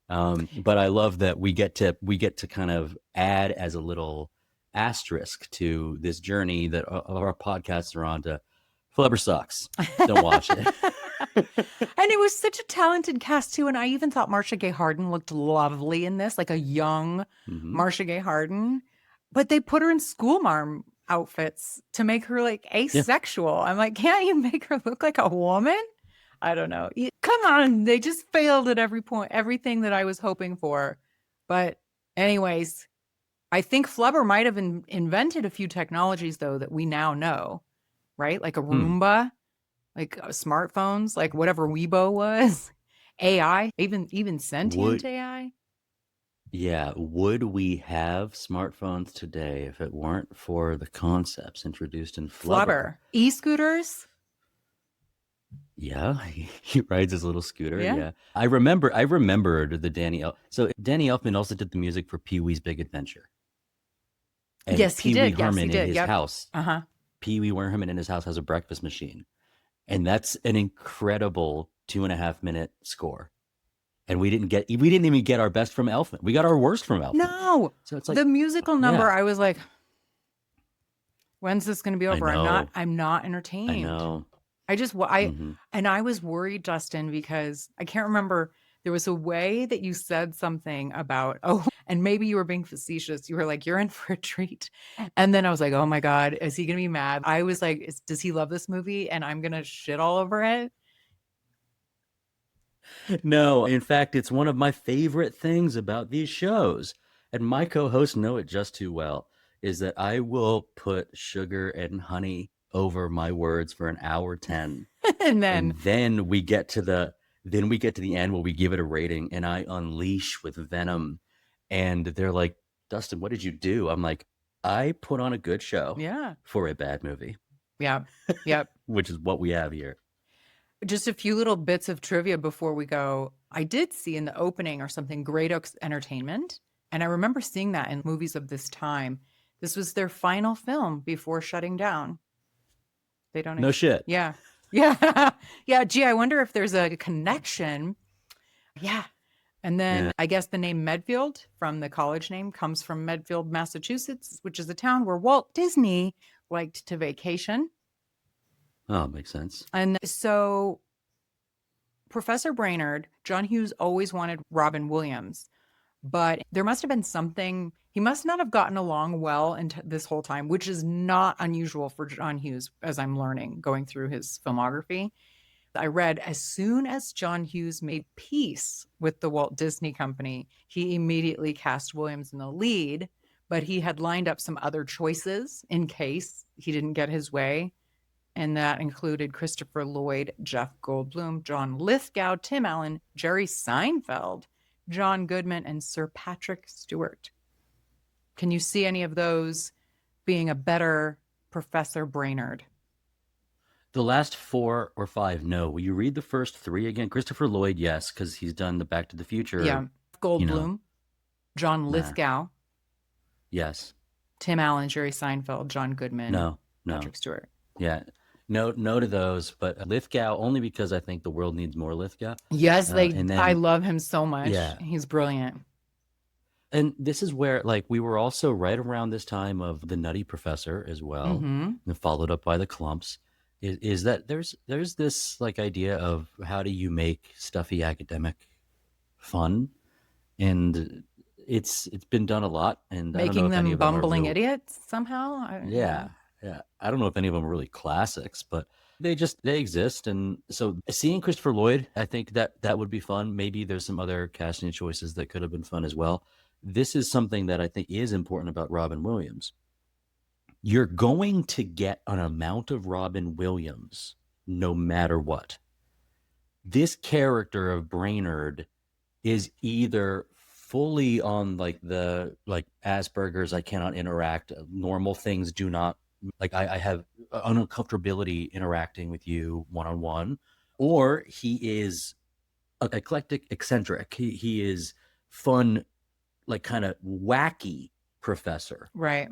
But I love that we get to kind of add as a little asterisk to this journey that our podcasts are on to Flubber sucks. Don't watch it. And it was such a talented cast too. And I even thought Marcia Gay Harden looked lovely in this, like a young Marcia Gay Harden. But they put her in schoolmarm outfits to make her like asexual. I'm like, can't you make her look like a woman? I don't know. Come on. They just failed at every point, everything that I was hoping for. But anyways, I think Flubber might have invented a few technologies though that we now know, right? Like a Roomba like smartphones, like whatever Weibo was, AI, even sentient Would AI. would we have smartphones today if it weren't for the concepts introduced in Flubber? Flubber, e-scooters. Yeah, he rides his little scooter. Yeah. Yeah, I remembered the So Danny Elfman also did the music for Pee Wee's Big Adventure. And Yes, he Pee Wee did. Yes, he Herman in did. his Yep. house. Uh-huh. Pee Wee Herman in his house has a breakfast machine, and that's an incredible 2.5 minute score. And we didn't even get our best from Elfman. We got our worst from Elfman. No. So it's like the musical number, yeah. I was like, when's this going to be I over? know. I'm not entertained. I know. And I was worried, Dustin, because I can't remember. There was a way that you said something about, and maybe you were being facetious. You were like, you're in for a treat. And then I was like, oh my God, is he going to be mad? I was like, does he love this movie? And I'm going to shit all over it. No, in fact, it's one of my favorite things about these shows, and my co-hosts know it just too well, is that I will put sugar and honey over my words for an hour 10. And then we get to the end where we give it a rating, and I unleash with venom, and they're like, Dustin, what did you do? I'm like, I put on a good show for a bad movie. Yeah. Yep. Which is what we have here. Just a few little bits of trivia before we go. I did see in the opening or something, Great Oaks Entertainment. And I remember seeing that in movies of this time. This was their final film before shutting down. They don't. No shit. Yeah. Yeah. Yeah. Gee, I wonder if there's a connection. Yeah. And then I guess the name Medfield from the college name comes from Medfield, Massachusetts, which is a town where Walt Disney liked to vacation. Oh, makes sense. And so Professor Brainerd, John Hughes always wanted Robin Williams, but there must have been something. He must not have gotten along well this whole time, which is not unusual for John Hughes, as I'm learning, going through his filmography. I read as soon as John Hughes made peace with the Walt Disney Company, he immediately cast Williams in the lead, but he had lined up some other choices in case he didn't get his way. And that included Christopher Lloyd, Jeff Goldblum, John Lithgow, Tim Allen, Jerry Seinfeld, John Goodman, and Sir Patrick Stewart. Can you see any of those being a better Professor Brainerd? The last 4 or 5, no. Will you read the first 3 again? Christopher Lloyd, yes, because he's done the Back to the Future. Yeah. Goldblum, John Lithgow. Yes. Tim Allen, Jerry Seinfeld, John Goodman. No. Patrick Stewart. Yeah. No to those, but Lithgow only because I think the world needs more Lithgow. Yes, I love him so much. Yeah. He's brilliant. And this is where, like, we were also right around this time of The Nutty Professor as well, and followed up by The Clumps. Is that there's this like idea of how do you make stuffy academic fun, and it's been done a lot, and making them bumbling idiots somehow. Yeah. I don't know if any of them are really classics, but they exist. And so seeing Christopher Lloyd, I think that would be fun. Maybe there's some other casting choices that could have been fun as well. This is something that I think is important about Robin Williams. You're going to get an amount of Robin Williams no matter what. This character of Brainerd is either fully on like Asperger's, I cannot interact, normal things do not, like I have uncomfortability interacting with you one-on-one, or he is eclectic, eccentric. He is fun, like kind of wacky professor. Right.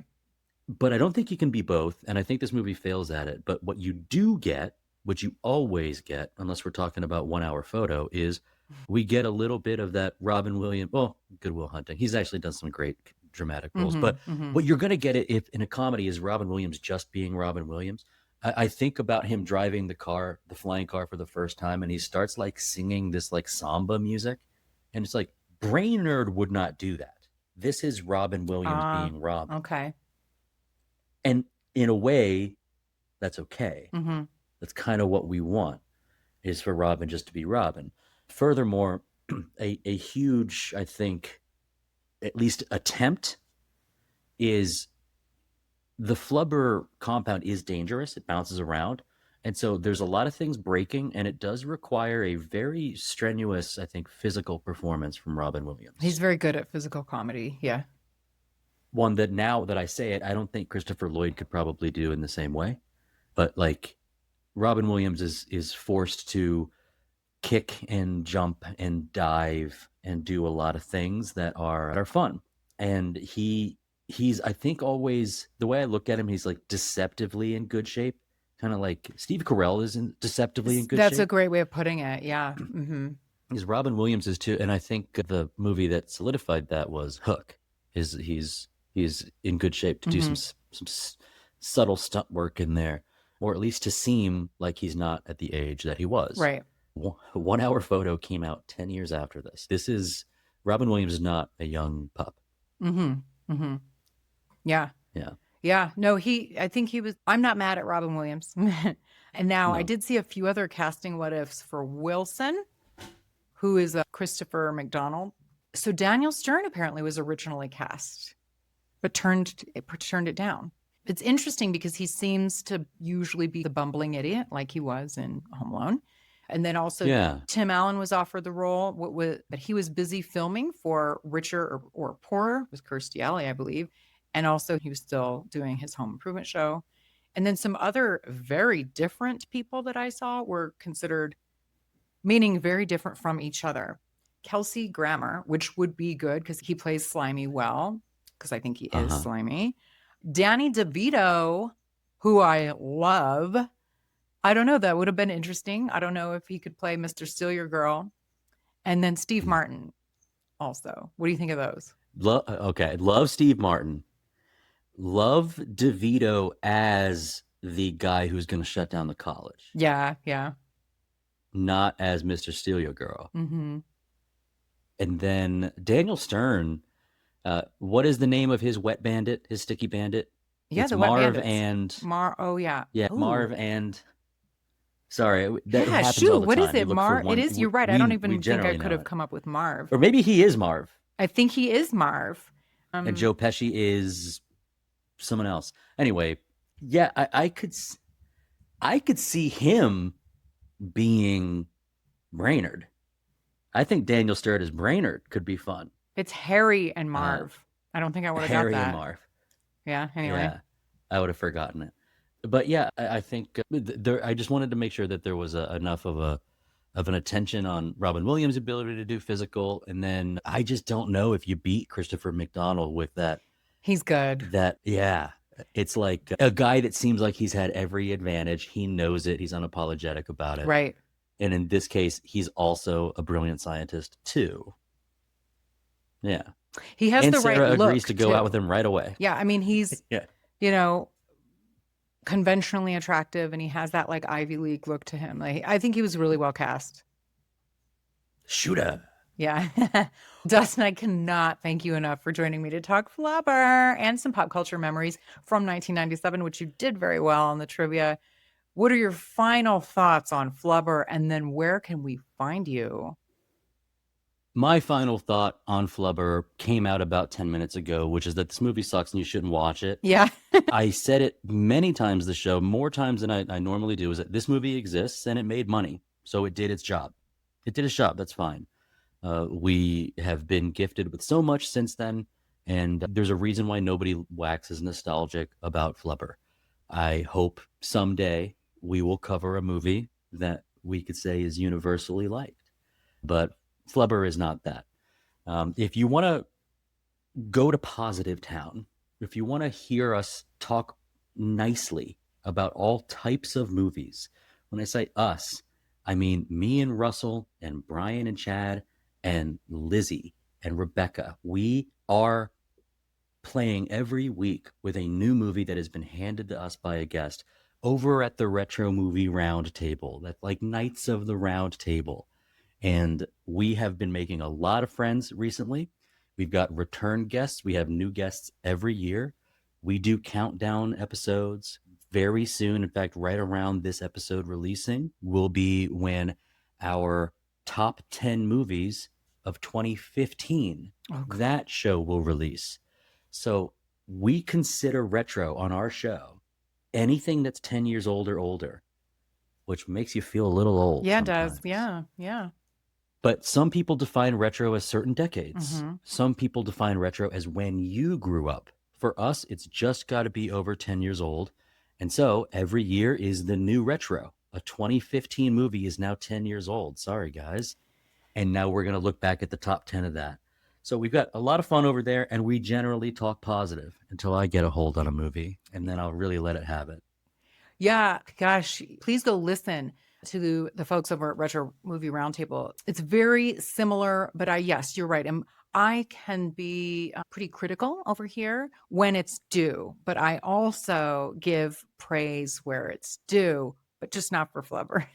But I don't think you can be both, and I think this movie fails at it. But what you do get, what you always get, unless we're talking about 1 Hour Photo, is we get a little bit of that Robin Williams, Good Will Hunting. He's actually done some great dramatic roles. But what you're going to get if in a comedy is Robin Williams just being Robin Williams. I think about him driving the flying car for the first time, and he starts like singing this like samba music. And it's like, Brainerd would not do that. This is Robin Williams being Robin. Okay. And in a way, that's okay. That's kind of what we want, is for Robin just to be Robin. Furthermore, a huge, I think, at least attempt is the Flubber compound is dangerous. It bounces around. And so there's a lot of things breaking, and it does require a very strenuous, I think, physical performance from Robin Williams. He's very good at physical comedy. Yeah. One that, now that I say it, I don't think Christopher Lloyd could probably do in the same way. But like, Robin Williams is forced to kick and jump and dive and do a lot of things that are fun. And he's, I think, always, the way I look at him, he's like deceptively in good shape. Kind of like Steve Carell is deceptively in good shape. That's a great way of putting it. Yeah. Mm-hmm. Because Robin Williams is too. And I think the movie that solidified that was Hook. He's in good shape to do some subtle stunt work in there, or at least to seem like he's not at the age that he was. Right. 1 Hour Photo came out 10 years after this. Robin Williams is not a young pup. Mm-hmm. Mm-hmm. Yeah. Yeah. Yeah. No, I think he was, I'm not mad at Robin Williams. And now I did see a few other casting what ifs for Wilson, who is a Christopher McDonald. So Daniel Stern apparently was originally cast, but turned it down. It's interesting because he seems to usually be the bumbling idiot like he was in Home Alone. And then also Tim Allen was offered the role, but he was busy filming for Richer or Poorer with Kirstie Alley, I believe. And also he was still doing his home improvement show. And then some other very different people that I saw were considered, meaning very different from each other. Kelsey Grammer, which would be good because he plays Slimy well, because I think he is slimy. Danny DeVito, who I love. I don't know. That would have been interesting. I don't know if he could play Mr. Steal Your Girl. And then Steve Martin also. What do you think of those? Okay. Love Steve Martin. Love DeVito as the guy who's going to shut down the college. Yeah. Yeah. Not as Mr. Steal Your Girl. Mm-hmm. And then Daniel Stern. What is the name of his wet bandit, his sticky bandit? Yeah, it's the Marv wet and oh yeah. Yeah, Ooh. Marv and sorry, that yeah, happens shoot, all the what time. is it, Marv? It is, you're right. I don't even think I could have it. come up with Marv. Or maybe he is Marv. I think he is Marv. And Joe Pesci is someone else. Anyway, yeah, I could see him being Brainerd. I think Daniel Stern as Brainerd could be fun. It's Harry and Marv. I don't think I would have got that. Harry and Marv. Yeah, anyway. Yeah, I would have forgotten it. But yeah, I think I just wanted to make sure that there was enough of an attention on Robin Williams' ability to do physical. And then I just don't know if you beat Christopher McDonald with that. He's good. It's like a guy that seems like he's had every advantage. He knows it. He's unapologetic about it. Right. And in this case, he's also a brilliant scientist too. Yeah. He has the right look. Sarah agrees to go out with him right away. Yeah, I mean, he's, conventionally attractive, and he has that like Ivy League look to him. Like, I think he was really well cast. Shooter. Yeah. Dustin, I cannot thank you enough for joining me to talk Flubber and some pop culture memories from 1997, which you did very well on the trivia. What are your final thoughts on Flubber, and then where can we find you? My final thought on Flubber came out about 10 minutes ago, which is that this movie sucks and you shouldn't watch it. Yeah. I said it many times this show, more times than I normally do, is that this movie exists and it made money. So it did its job. It did its job. That's fine. We have been gifted with so much since then, and there's a reason why nobody waxes nostalgic about Flubber. I hope someday we will cover a movie that we could say is universally liked. But Flubber is not that. If you want to go to Positive Town, if you want to hear us talk nicely about all types of movies, when I say us, I mean me and Russell and Brian and Chad and Lizzie and Rebecca. We are playing every week with a new movie that has been handed to us by a guest over at the Retro Movie Roundtable. That's like Knights of the Round Table. And we have been making a lot of friends recently. We've got return guests. We have new guests every year. We do countdown episodes very soon. In fact, right around this episode releasing will be when our top 10 movies of 2015, that show will release. So we consider retro on our show anything that's 10 years old or older. which makes you feel a little old. Yeah, it sometimes. does. Yeah, yeah. But some people define retro as certain decades. Mhm. Some people define retro as when you grew up. For us, it's just got to be over 10 years old. And so every year is the new retro. A 2015 movie is now 10 years old. Sorry, guys. And now we're going to look back at the top 10 of that. So we've got a lot of fun over there, and we generally talk positive until I get a hold on a movie, and then I'll really let it have it. Yeah, gosh, please go listen to the folks over at Retro Movie Roundtable. It's very similar, but yes, you're right. I can be pretty critical over here when it's due, but I also give praise where it's due, but just not for Flubber.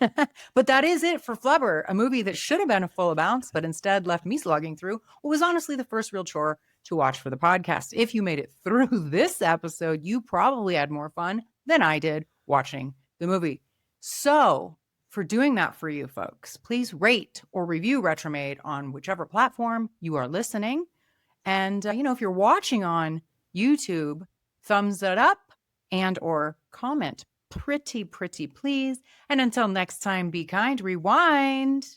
But that is it for Flubber, a movie that should have been full of bounce, but instead left me slogging through what was honestly the first real chore to watch for the podcast. If you made it through this episode, you probably had more fun than I did watching the movie. So for doing that for you folks, please rate or review Retromade on whichever platform you are listening. And, if you're watching on YouTube, thumbs it up and or comment pretty please. And until next time, be kind, rewind.